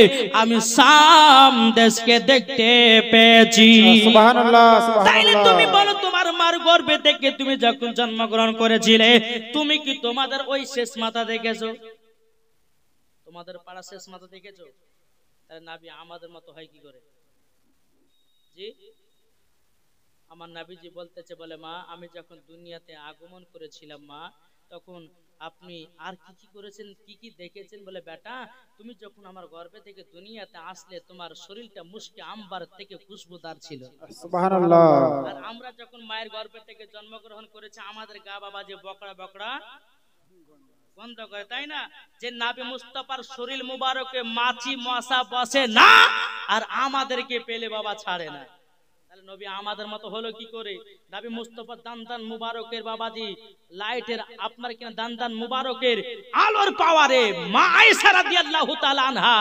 আমি শাম দেশকে দেখতে পেয়েছি। সুবহানাল্লাহ, তাইলে সুবহানাল্লাহ। তুমি বলো তোমার মার গর্ভে থেকে তুমি যখন জন্মগ্রহণ করেছিলে তুমি কি তোমাদের ওই শেষ মাথা দেখেছো? তোমাদের পাড়া শেষ মাথা দেখেছো? তাহলে নবী আমাদের মতো হয় কি করে? জি আমার নবীজি বলতেছে, বলে মা আমি যখন দুনিয়াতে আগমন করেছিলাম মা, তখন আপনি আর কি কি করেছেন, কি কি দেখেছেন? বলে বেটা তুমি যখন আমার গর্ভে থেকে দুনিয়াতে আসলে তোমার শরীরটা মুশকে আম্বার থেকে খুশবুদার ছিল। সুবহানাল্লাহ। আর আমরা যখন মায়ের গর্ভে থেকে জন্মগ্রহণ করেছি আমাদের গা বাবা যে বকড়া বকড়া গন্ধ করে, তাই না? যে নবী মুস্তাফার শরীর মুবারকে মাছি মশা বসে না, আর আমাদেরকে পেলে বাবা ছাড়ে না। তাহলে নবী আমাদের মতো হলো কি করে? নবী মুস্তাফার দান মুবারকের বাবাজি লাইটের আপনার কিনা দান মুবারকের আলোর পাওয়ারে মা আয়েশা রাদিয়াল্লাহু তাআলা আনহা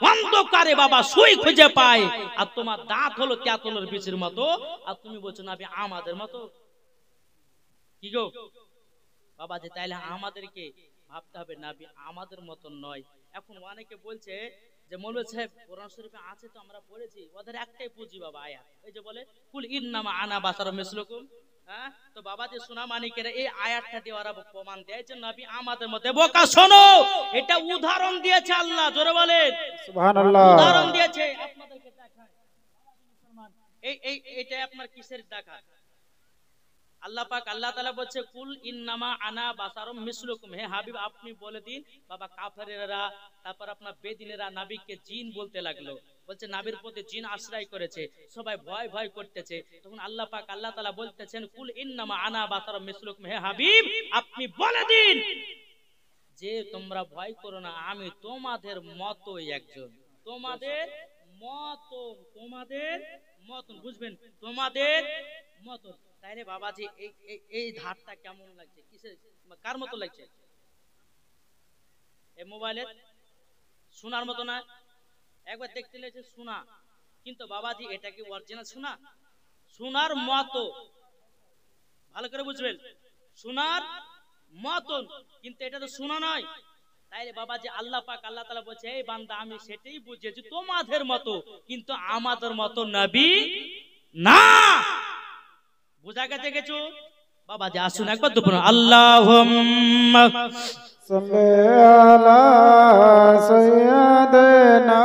অন্ধকারে বাবা সুই খুঁজে পায়, আর তোমার দাঁত হলো তেঁতুলের বীজের মতো, আর তুমি বলছো নবী আমাদের মতো। কি গো বাবাজি, তাইলে আমাদেরকে ভাবতে হবে নবী আমাদের মতো নয়। এখন অনেকে বলছে যে মৌলভী সাহেব কোরআন শরীফে আছে তো আমরা পড়েছি, ওদের একটাই পুঁজি বাবা আয়াত, এই যে বলে কুল ইন্নামা আনা বাশারুম মিসলুকুম। হ্যাঁ তো বাবা যে সোনা মানিকেরা এই আয়াতটা দিয়ে ওরা প্রমাণ দেয় যে নবী আমাদের মতো। বোকা শোনো, এটা উদাহরণ দিয়েছে আল্লাহ, জোরে বলেন সুবহানাল্লাহ। উদাহরণ দিয়েছে। আপনাদেরকে দেখায় এইটা আপনার কিসের দেখা? আল্লাহ পাক আল্লাহ তাআলা বলছে কুল ইন্নামা আনা বাশারুম মিসলুকুম, হে হাবিব আপনি বলে দিন। বাবা কাফেরেরা তারপর আপনার বেদিনেরা নবীকে জিন বলতে লাগলো, বলছে নবীর প্রতি জিন আশ্রয় করেছে, সবাই ভয় ভয় করতেছে। তখন আল্লাহ পাক আল্লাহ তাআলা বলতেছেন কুল ইন্নামা আনা বাশারুম মিসলুকুম, হে হাবিব আপনি বলে দিন যে তোমরা ভয় করো না, আমি তোমাদের মতই একজন, তোমাদের মতন বুঝবেন, তোমাদের মতন। তাইলে বাবাজি এই ধারটা কেমন লাগছে? কিসের কার মতো লাগছে? এই মোবাইলে শোনার মতো না? একবার দেখতে লেগেছে শোনা, কিন্তু বাবাজি এটা কি অরিজিনাল শোনা? শোনার মতো, ভালো করে বুঝবেন, শোনার মতন, কিন্তু এটা তো শোনা নয়। তাইলে বাবাজি আল্লাহ পাক আল্লাহ তাআলা বলছে, এই বান্দা আমি সেটাই বুঝেছি তোমাদের মতো, কিন্তু আমাদের মতো নবী না। বুঝা গেছে কিছু? বাবাজি আসুন একবার তো বলুন আল্লাহুম্মা সাল্লি আলা সাইয়্যিদিনা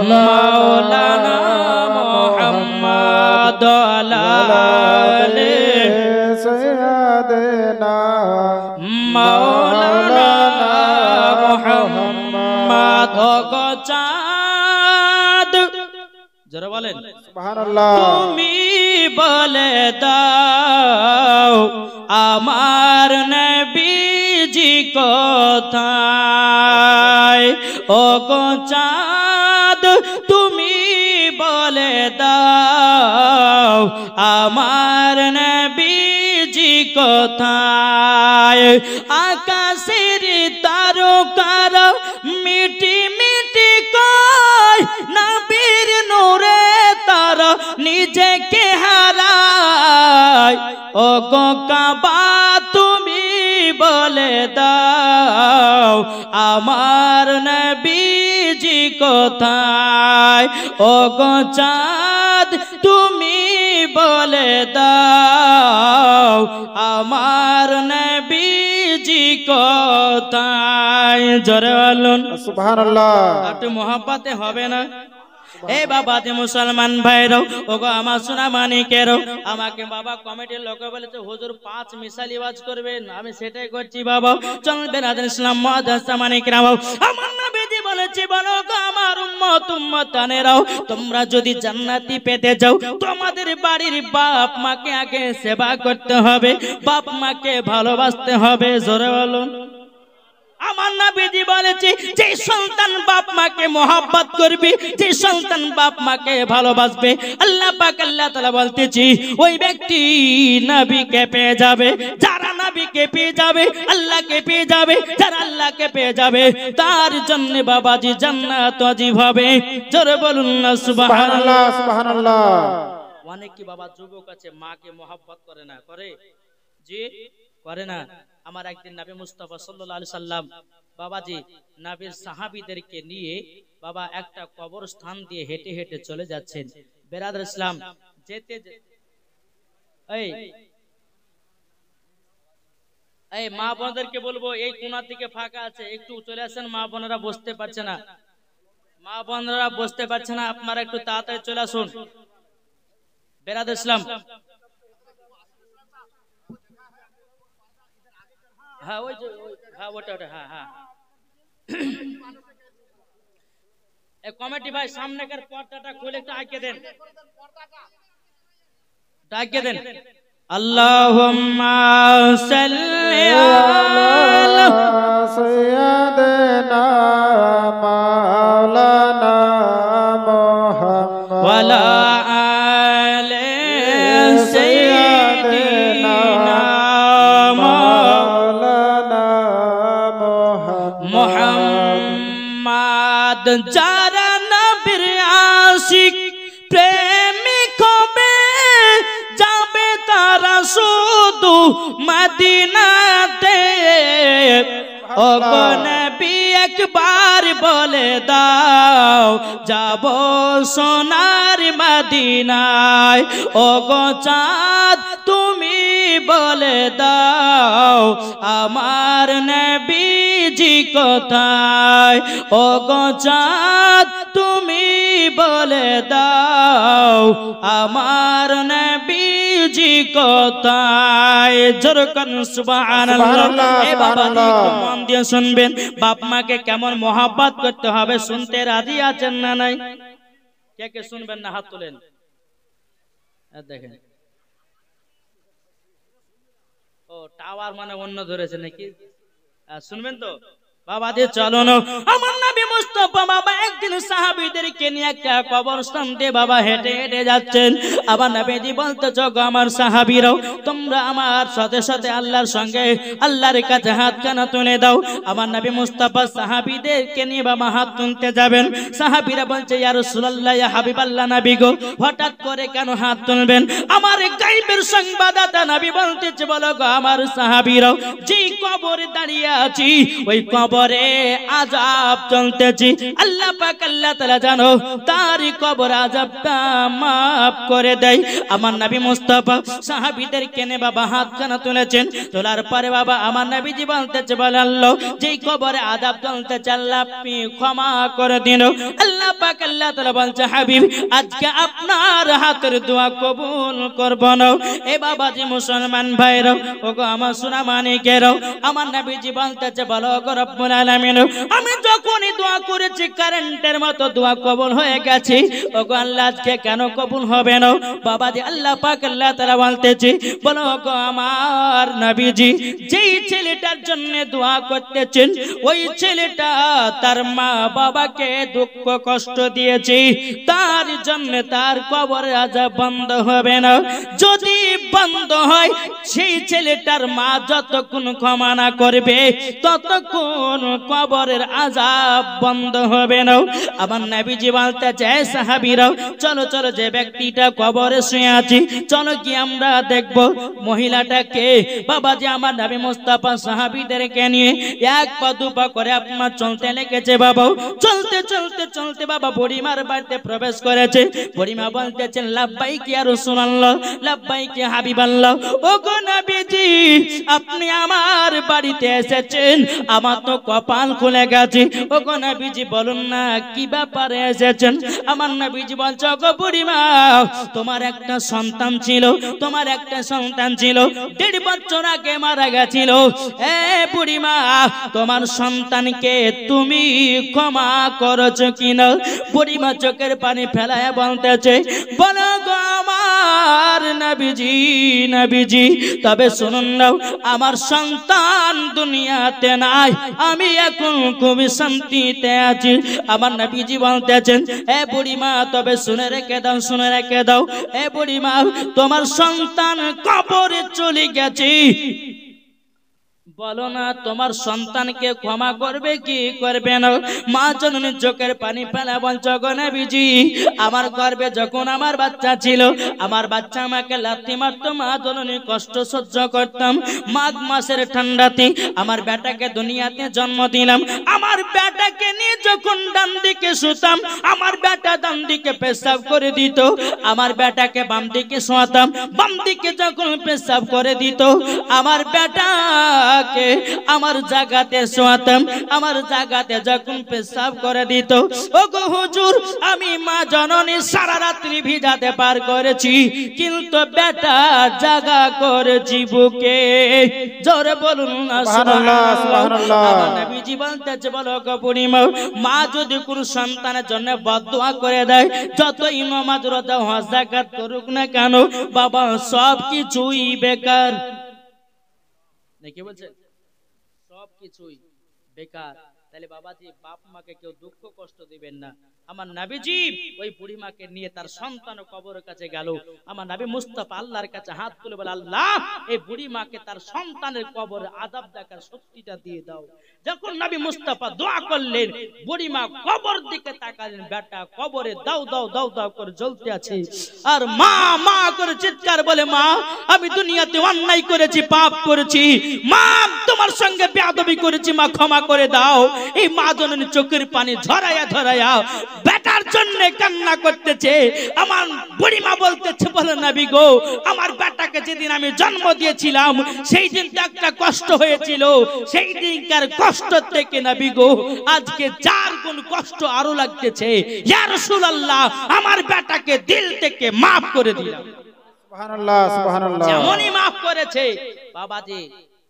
মাওলানা মুহাম্মদ আলাইহি সাইয়্যিদিনা মাওলানা মুহাম্মদ গো চাঁদ জোরে বলেন সুবহানাল্লাহ তুমি বলে দাও আমার নবীজি কোথায় ও গো চাঁদ তুমি বলে দাও আমার নবীজি কোথায় আকাশের তারকার মিটি মিটি কয় নবীর নূরে তার নিজেকে হারায় ও গো কাবা তুমি বলে দাও আমার নবীজি কোথায় ও গো চাঁদ তুমি বলে দাও আমার নবীজি কোথায় জোরে বলুন সুবহানাল্লাহ একটু মোহাব্বতে হবে না এ বাবা যে মুসলমান ভাইরাও ওগো আমার সোনা মানিকেরও আমাকে বাবা কমিটির লোক বলেছে হুজুর 5 মিসালি ওয়াজ করবেন আমি সেটাই করছি বাবা চলবেন আদিন ইসলাম মুআদ্দাস মানিকরাম আমার নবীজি বলেছে বলো গো আমার উম্মতানেরাও তোমরা যদি জান্নাতি পেতে যাও তোমাদের বাড়ির বাপ মাকে আগে সেবা করতে হবে বাপ মাকে ভালোবাসতে হবে জোরে বলুন আমার নবীজি বলেছে যে সন্তান বাপ মাকে মহব্বত করবে যে সন্তান বাপ মাকে ভালোবাসবে আল্লাহ পাক আল্লাহ তাআলা বলতেছি ওই ব্যক্তি নবীকে পেয়ে যাবে যারা নবীকে পেয়ে যাবে আল্লাহকে পেয়ে যাবে যারা আল্লাহকে পেয়ে যাবে তার জন্য বাবাজি জান্নাত ওয়াজিব হবে জোরে বলুন না সুবহানাল্লাহ সুবহানাল্লাহ অনেক কি বাবা যুবক আছে মাকে মহব্বত করে না করে জি করে না আমার একদিন নবী মুস্তাফা সাল্লাল্লাহু আলাইহি সাল্লাম বাবাজি নবীর সাহাবীদেরকে নিয়ে বাবা একটা কবরস্থান দিয়ে হেঁটে হেঁটে চলে যাচ্ছেন বেরাদার ইসলাম যেতে এই মা বোনদেরকে বলবো এই কোণা থেকে ফাঁকা আছে একটু চলে আসেন মা বোনেরা বসতে পারছে না মা বোনেরা বসতে পারছে না আপনারা একটু তাড়াতাড়ি চলে আসুন বেরাদার ইসলাম হ্যাঁ ওই হ্যাঁ ওটা হ্যাঁ হ্যাঁ কমিটি ভাই সামনেকার পর্দাটা খুলে একটু আগে দেন আল্লাহুম্মা সাল্লি আলা সাইয়্যিদিনা মাওলানা মুহাম্মদ ওয়া আলা আলি সাইয়্যিদিনা মুহাম্মদ যারা নবীর আশিক প্রেমিক হবে যাবে তারা শুধু মদিনাতে ও গো নবী একবার বলে দাও যাব সোনার মদিনায় ও গো চাঁদ তুমি বলে দাও আমার নবীজি কোথায় ও গো চাঁদ তুমি বলে দাও আমার নবীজি কোথায় জোরকান সুবহানাল্লাহ এ বাবা একটু মন দিয়ে শুনবেন বাপ মাকে কেমন মহব্বত করতে হবে শুনতে রাজি আছেন না নাই কে কে শুনবেন না হাত তোলেন দেখেন ও টাওয়ার মানে অন্য ধরেছে নাকি শুনবেন তো বাবা দিয়ে চলো না আমার নবী মুস্তাফা বাবা একদিন সাহাবীদেরকে নিয়ে একটা কবরস্থান দিয়ে বাবা হেঁটে হেঁটে যাচ্ছেন আবার নবীজি বলতেছ গো আমার সাহাবীরাও তোমরা আমার সাথে সাথে আল্লাহর সঙ্গে আল্লাহর কাছে হাত কানা তুলে দাও আমার নবী মুস্তাফা সাহাবীদেরকে নিয়ে বাবা হাত তুলতে যাবেন সাহাবীরা বলছে ইয়া রাসূলুল্লাহ ইয়া হাবিবাল্লাহ নবী গো হঠাৎ করে কেন হাত তুলবেন আমার গায়বের সংবাদদাতা নবী বলতেছে বলো গো আমার সাহাবীরাও যে কবরে দাঁড়িয়ে আছি ওই কবরে আযাব চলতেছে আল্লাহ পাক আল্লাহ তাআলা জানো তার কবর আযাবটা maaf করে দেয় আমার নবী মুস্তাফা সাহাবীদেরকে নিয়ে বাবা হাত কানা তুলেছেন তোলার পরে বাবা আমার নবীজি বলতেছে বলে আল্লাহ যেই কবরে আযাব চলতেছে আল্লাহ আপনি ক্ষমা করে দিন আল্লাহ পাক আল্লাহ তাআলা বলছে হাবিব আজকে আপনার হাতের দোয়া কবুল করব না এ বাবাজি মুসলমান ভাইরা ওগো আমার সোনা মানিকেরা আমার নবীজি বলতেছে বলো গো রব্বুল রব্বুল আলামিন আমি যখনই দোয়া করেছি কারেন্টের মতো দোয়া কবুল হয়ে গেছে ওগো আল্লাহ আজকে কেন কবুল হবে না বাবা জি আল্লাহ পাক আল্লাহ তাআলা বলতেছি বলো গো আমার নবীজি যেই ছেলেটার জন্য দোয়া করতেছেন ওই ছেলেটা তার মা বাবাকে দুঃখ কষ্ট দিয়েছে তার জন্য তার কবরের আযাব বন্ধ হবে না যদি বন্ধ হয় সেই ছেলেটার মা যতক্ষণ ক্ষমা না করবে ততক্ষণ কবরের আযাব বন্ধ হবে না আমার নবীজি বলতে চায় সাহাবীরা চলো চলো যে ব্যক্তিটা কবরে শুয়ে আছে চলো কি আমরা দেখব মহিলাটাকে বাবাজি আমার নবী মুস্তাফা সাহাবীদেরকে নিয়ে এক পা দুপা করে আপনার চলতে লেগেছে বাবা চলতে চলতে চলতে বাবা বুড়িমার বাড়িতে প্রবেশ করেছে বুড়িমা বলতেছেন লাব্বাইক ইয়া রাসূলুল্লাহ লাব্বাইক ইয়া হাবিবাল্লাহ ওগো নবীজি আপনি আমার বাড়িতে এসেছেন আমার তো কপাল খুলে গেছে ওগো নবীজি বলুন না কি ব্যাপারে এসেছেন আমার নবীজি বলছে ওগো বুড়িমা তোমার একটা সন্তান ছিল 1.5 বছর আগে মারা গেছিল এ বুড়িমা তোমার সন্তানকে তুমি ক্ষমা করেছো কিনা বুড়িমা চোখের পানি ফেলায় বলতেছে বলো গো আমার নবীজি তবে শুনুন না আমার সন্তান দুনিয়াতে নাই আমি এখন খুবই শান্তিতে আছি আমার নবীজি বলতেছেন এ বুড়িমা তবে শুনে রেখে দাও এ বুড়িমা তোমার সন্তান কবরে চলে গেছে বলো না তোমার সন্তানকে ক্ষমা করবে কি করবে না মা জননীর চোখের পানি ফেলা বলছো গো নবীজি আমার গর্ভে যখন আমার বাচ্চা ছিল আমার বাচ্চা আমাকে লাথি মারতো মা জননী কষ্ট সহ্য করতাম মাঘ মাসের ঠান্ডাতে আমার বেটাকে দুনিয়াতে জন্ম দিলাম আমার বেটাকে নিয়ে যখন ডান দিকে শুতাম আমার বেটা ডান দিকে পেশাব করে দিত আমার বেটাকে বাম দিকে শোয়াতাম বাম দিকে যখন পেশাব করে দিত আমার বেটা আমার জায়গাতে শোয়াতাম আমার জায়গাতে যখন পেশাব করে দিত ওগো হুজুর আমি মা জননী সারা রাত্রি ভিজাতে পার করেছি কিন্তু বেটা জাগা করেছি বুকে জোরে বলুন না সুবহানাল্লাহ আমার নবীজি বলতেছে বলো গো বুড়িমা মা যদি কোন সন্তানের জন্য বদদুয়া করে দেয় যতই নামাজ রোজা হজ যাকাত করুক না কেন বাবা সব কিছুই বেকার কি বলছেন সবকিছুই বেকার তাহলে বাবাজি বাপ মাকে কেউ দুঃখ কষ্ট দিবেন না আমার নবীজি ওই বুড়ি মাকে নিয়ে তার সন্তান কবরের কাছে গেল আমার নবী মুস্তাফা আল্লাহর কাছে হাত তুলে বলে আল্লাহ এই বুড়ি মাকে তার সন্তানের কবরে আযাব দেখার শক্তিটা দিয়ে দাও যখন নবী মুস্তাফা দোয়া করলেন বুড়ি মা কবর দিকে তাকালেন বেটা কবরে দাও দাও দাও দাও করে জ্বলতে আছে আর মা মা করে চিৎকার বলে মা আমি দুনিয়াতে অন্যায় করেছি পাপ করেছি মা তোমার সঙ্গে বেয়াদবি করেছি মা ক্ষমা করে দাও এই মা জননী চোখের পানি ঝরায়া বেটার জন্য কান্না করতেছে আমার বুড়ি মা বলতেছে বলে নবী গো আমার বেটাকে যেদিন আমি জন্ম দিয়েছিলাম সেই দিন তো একটা কষ্ট হয়েছিল সেই দিনকার কষ্ট থেকে নবী গো আজকে 4 গুণ কষ্ট আরো লাগতেছে ইয়া রাসূলুল্লাহ আমার বেটাকে দিল থেকে maaf করে দিলাম সুবহানাল্লাহ যেমনই maaf করেছে বাবাজি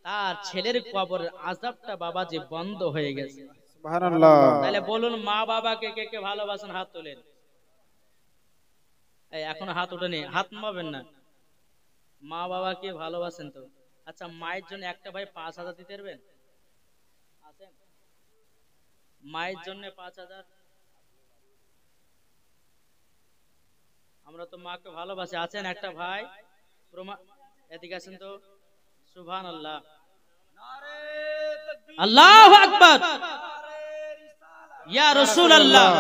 তার ছেলের কবরের আযাবটা বাবাজি বন্ধ হয়ে গেছে সুবহানাল্লাহ তাহলে বলুন মা বাবাকে কে কে ভালোবাসেন হাত তোলেন এই এখন হাত ওঠেনি হাত নামাবেন না মা বাবাকে ভালোবাসেন তো আচ্ছা মায়ের জন্য একটা ভাই 5000 দিতে পারবেন আছেন মায়ের জন্য 5000 আমরা তো মাকে ভালোবাসি আছেন একটা ভাই এদিকে আছেন তো সুবহানাল্লাহ নারে তাকবীর আল্লাহু আকবার ইয়া রাসূলুল্লাহ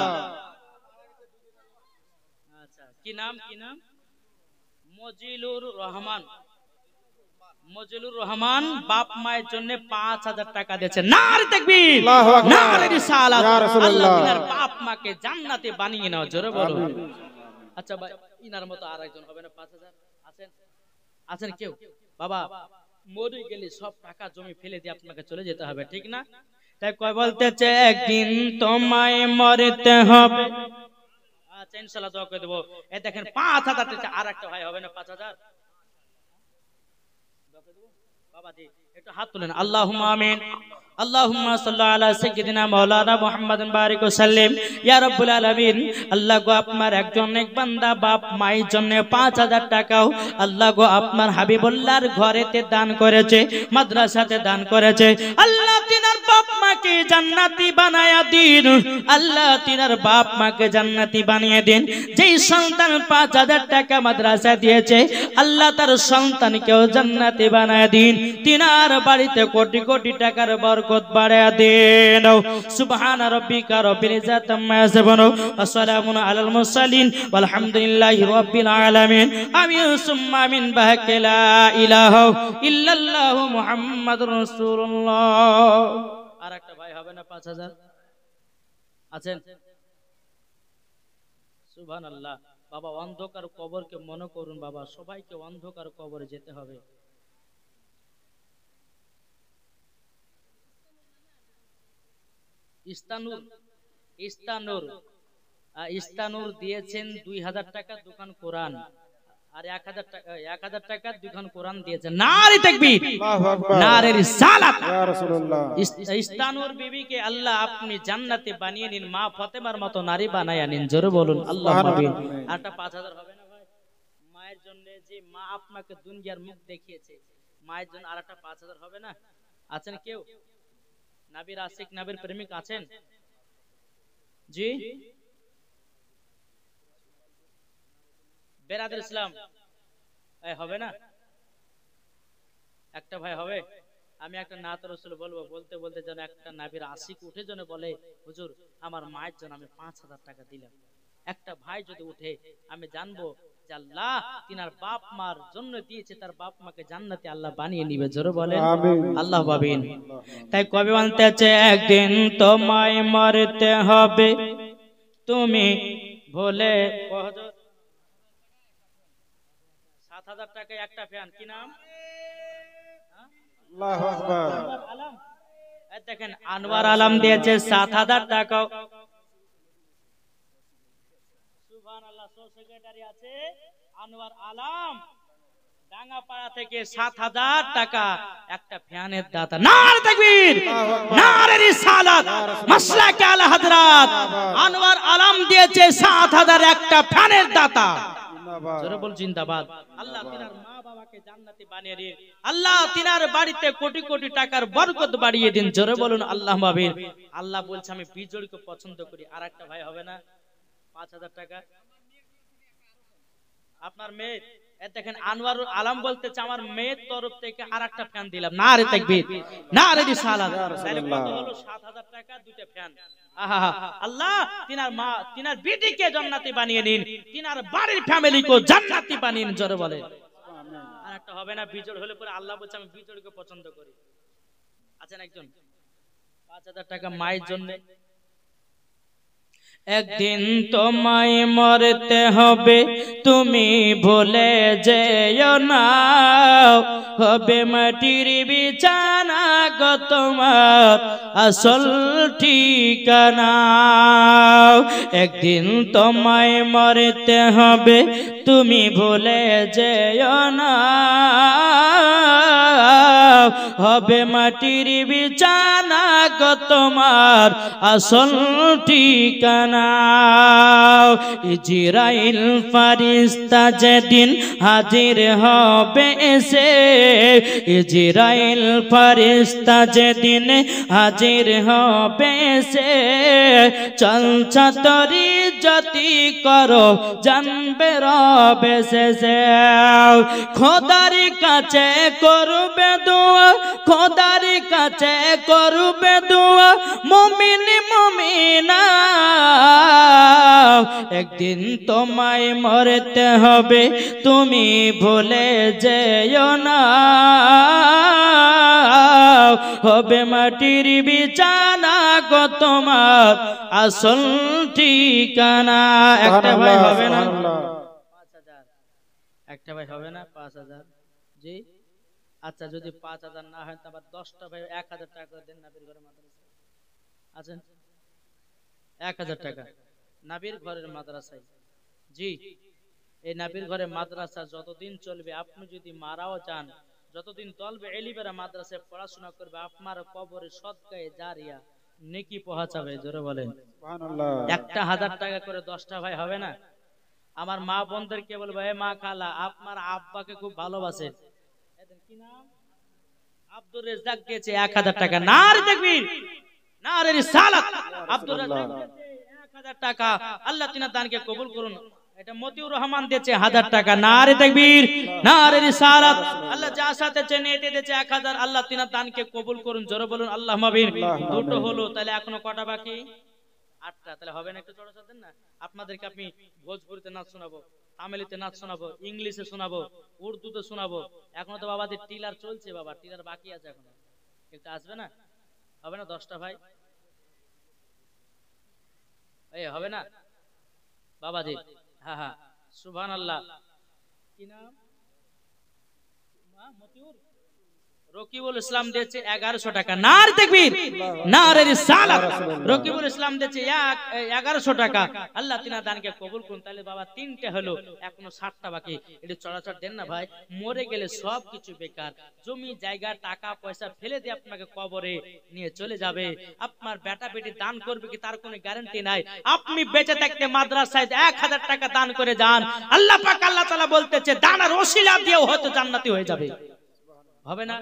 আচ্ছা কি নাম মজিলুর রহমান বাপ মায়ের জন্য 5000 টাকা দিয়েছে নারে তাকবীর আল্লাহু আকবার নারে রিসালাত ইয়া রাসূলুল্লাহ আল্লাহ ইনার বাপ মাকে জান্নাতে বানিয়ে নাও জোরে বলো আচ্ছা ভাই ইনার মতো আরেকজন হবে না 5000 আছেন কেউ বাবা মরে গেলে সব টাকা জমি ফেলে দিয়ে আপনাকে চলে যেতে হবে ঠিক না তাই কয় বলতেছে একদিন তোমায় মরতে হবে আচ্ছা ইনশাআল্লাহ দোয়া করে দেব এই দেখেন 5000 টাকা আরেকটা ভাই হবে না 5000 বাবাজি একটু হাত তুলেন আল্লাহুম্মা আমিন আল্লাহুম্মা সাল্লি আলা সাইয়্যিদিনা মাওলানা মুহাম্মাদিন বারিক ওয়া সাল্লিম ইয়া রাব্বুল আলামিন। আল্লাহ গো আপনার একজন এক বান্দা বাপ মায়ের জন্য 5000 টাকাও আল্লাহ গো আপনার হাবিবুল্লাহর ঘরেতে দান করেছে, মাদ্রাসাতে দান করেছে। আল্লাহ তিনার বাপ মাকে জান্নাতি বানায়া দিন, আল্লাহ তিনার বাপ মাকে জান্নাতি বানিয়ে দিন। যেই সন্তান 5000 টাকা মাদ্রাসা দিয়েছে আল্লাহ তার সন্তানকেও জান্নাতি বানায় দিন, তিনার বাড়িতে কোটি কোটি টাকার বরকত বাড়ায় দেন। সুবহানা রাব্বিকা রাব্বিল ইজ্জাতি আম্মা ইয়াসিফুন ওয়া সালামুন আলাল মুরসালিন ওয়ালহামদুলিল্লাহি রাব্বিল আলামিন। আমিন সুম্মা আমিন বাহাক্কা লা ইলাহা ইল্লাল্লাহু মুহাম্মাদুর রাসূলুল্লাহ। আর একটা ভাই হবে না 5000 আছেন? সুবহানাল্লাহ। বাবা অন্ধকার কবরকে মনে করুন বাবা, সবাইকে অন্ধকার কবরে যেতে হবে। ইস্তানুর দিয়েছেন 2000 টাকা দোকান কোরআন, আর 1000 টাকা দোকান কোরআন দিয়েছেন। নারে তাকবীর, নারে রিসালাত ইয়া রাসূলুল্লাহ। ইস্তানুর বিবিকে আল্লাহ আপনি জান্নাতে বানিয়ে নিন, মা ফাতেমার মতো নারী বানায়া নিন, জোরে বলুন আল্লাহুম্মা আমিন। আরটা 5000 হবে না ভাই? মায়ের জন্য যে মা আপনাকে দুনিয়ার মুখ দেখিয়েছে, মায়ের জন্য আরটা 5000 হবে না? আছেন কেউ? নবীর আশিক নবীর প্রেমিক আছেন? জি বেরাদুল ইসলাম হবে না? একটা ভাই হবে? আমি একটা নাত রাসূল বলবো, বলতে বলতে যেন একটা নবীর আশিক উঠে যেন বলে হুজুর আমার মায়ের জন্য আমি 5000 টাকা দিলাম। একটা ভাই যদি উঠে আমি জানবো যে আল্লাহ তিনার বাপ মার জন্য দিয়েছে, তার বাপ মাকে জান্নাতে আল্লাহ বানিয়ে নিবে, জোরে বলেন আল্লাহ পাবেন। তাই কবি বলতেছে একদিন তোমায় মরতে হবে তুমি ভুলে। 7000 টাকায় একটা ফ্যান, কি নাম? আল্লাহু আকবার। এই দেখেন আনোয়ার আলম দিয়েছে 7000 টাকা। সুবহানাল্লাহ। সেক্রেটারি আছে আনোয়ার আলম ডাঙ্গাপাড়া থেকে 7000 টাকা একটা ফ্যানের দাতা। নারে তাকবীর, নারে রিসালাত, মাসলাকে আলা হযরত আনোয়ার আলম দিয়েছে 7000 একটা ফ্যানের দাতা। জোরে বল জিন্দাবাদ। আল্লাহ তিনার মা বাবাকে জান্নাতি বানিয়ে দিন, আল্লাহ তিনার বাড়িতে কোটি কোটি টাকার বরকত বাড়িয়ে দিন, জোরে বলুন আল্লাহ পাবেন। আল্লাহ বলছে আমি বিজড়কে পছন্দ করি। আর একটা ভাই হবে না 5000 টাকা? আপনার মেয়ে দেখেন আনোয়ার আলম বলতেছে আমার মেয়ের তরফ থেকে আর একটা ফ্যান দিলাম। নারে তাকবীর, নারে রিসালাত। তাহলে কত হলো? 7000 টাকা দুটো ফ্যান। আহা আল্লাহ তিনার মা তিনার বিটিকে জান্নাতি বানিয়ে নিন, তিনার বাড়ির ফ্যামিলিকে জান্নাতি বানিয়ে নিন, জোরে বলেন। আর একটা হবে না? বিজড় হলে পরে আল্লাহ বলছে আমি বিজড়কে পছন্দ করি। আছেন একজন? 5000 টাকা মায়ের জন্য। একদিন তোমায় মরতে হবে তুমি ভুলে যেও না, হবে মাটির বিছানা গো তোমার আসল ঠিকানা। একদিন তোমায় মরতে হবে তুমি ভুলে যেও না, হবে মাটির বিছানা গো তোমার আসল ঠিকানা। ইজরাইল ফারিস্তা যেদিন হাজির হবে এসে, ইজরাইল ফারিস্তা যেদিন হাজির হবে এসে, চলছা তরি যতি করো জানবে রবে শেষে। খোদার কাছে করবে দোয়া, খোদার কাছে করবে দোয়া মুমিন মুমিনা। একদিন তোমায় মরতে হবে তুমি ভুলে যেও না, হবে মাটির বিছানা গো তোমার আসল ঠিকানা। একটা ভাই হবে না? 5000 একটা ভাই হবে না? 5000 জি। আচ্ছা যদি 5000 না হয় তারপর 10টা ভাই 1000 টাকা দেন নবীর ঘরে মাদ্রাসা আছেন? 1000 টাকা নবীর ঘরের মাদ্রাসায়। জি এই নবীর ঘরে মাদ্রাসা যতদিন চলবে, আপনি যদি মারাও যান যতদিন তলবে এলিবেরা মাদ্রাসায় পড়াশোনা করবে আপনার কবরে সদকায়ে জারিয়া নেকি পৌঁছাবে। জোরে বলেন সুবহানাল্লাহ। 1000 টাকা করে 10টা ভাই হবে না? আমার মা বোনদেরকে বলবো, এ মা খালা আপনার আব্বাকে খুব ভালোবাসেন, কি নাম আব্দুর রেজ্জাক দিয়েছে 1000 টাকা, নারে তাকবীর নারে রিসালাত। আব্দুর রেজ্জাক দিয়েছে 1000 টাকা, আল্লাহ তিনার দানকে কবুল করুন। এটা মতিউর রহমান দিয়েছে 1000 টাকা, নারে তাকবীর নারে রিসালাত। আল্লাহ যা সাথে চেনে দিয়েছে 1000, আল্লাহ তিনার দানকে কবুল করুন। জোরে বলুন আল্লাহুম্মা আমিন। দুটো হলো, তাহলে এখনো কটা বাকি? 8টা। তাহলে হবে না একটু জোরে দেন না? আপনাদেরকে আমি ভোজপুরিতে নাচ শোনাবো, তামিলিতে নাচ শোনাবো, ইংলিশে শোনাবো, উর্দুতে শোনাবো। এখনো তো বাবাদের টিলার চলছে, বাবা টিলার বাকি আছে এখনো। একটু আসবে না? হবে না 10টা ভাই? এই হবে না বাবাজি? হ্যাঁ হ্যাঁ, সুবহানাল্লাহ। কি নাম? মতিউর রকিবুল ইসলাম দিয়েছে 1100 টাকা, নারে তাকবীর নারে রিসালাত। রকিবুল ইসলাম দিয়েছে 1100 টাকা, আল্লাহ তিনার দানকে কবুল করুন। তাহলে বাবা 3টে হলো, এখনো 7টা বাকি। একটু চড়াচড় দেন না ভাই, মরে গেলে সব কিছু বেকার। জমি জায়গা টাকা পয়সা ফেলে দিয়ে আপনাকে কবরে নিয়ে চলে যাবে। আপনার বেটা বেটি দান করবে কি তার কোনো গ্যারান্টি নাই। আপনি বেঁচে থাকতে মাদ্রাসায় 1000 টাকা দান করে যান, আল্লাহ পাক আল্লাহ তাআলা বলতেছে দানার ওসিলা দিয়েও হয়তো জান্নাতি হয়ে যাবে। হবে না?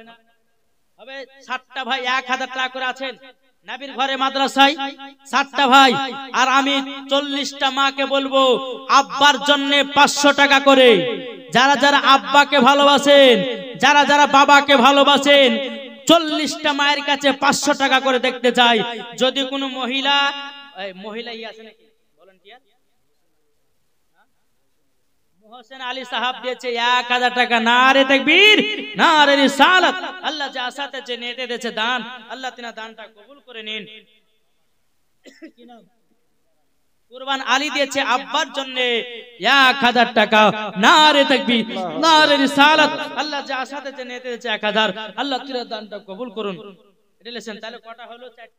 হবে। 7টা ভাই 1000 টাকা করে আছেন নবীর ঘরে মাদ্রাসায়, 7টা ভাই। আর আমি 40টা মাকে বলবো আব্বার জন্য 500 টাকা করে। যারা যারা আব্বাকে ভালোবাসেন, যারা যারা বাবাকে ভালোবাসেন, 40টা মায়ের কাছে 500 টাকা করে দেখতে চাই। যদি কোনো মহিলা আছে নাকি ভলান্টিয়ার? হোসেন আলী সাহাব দিয়েছে 1000 টাকা, নারে তাকবীর নারে রিসালাত। আল্লাহ যা সাথে যে নেতে দিয়েছে দান, আল্লাহ তিনা দানটা কবুল করে নিন। কি নাম? কুরবান আলী দিয়েছে আব্বার জন্য 1000 টাকা, নারে তাকবীর নারে রিসালাত। আল্লাহ যা সাথে যে নেতে দিয়েছে 1000, আল্লাহ তিনা দানটা কবুল করুন। এটা লেছেন, তাহলে কটা হলো? 4।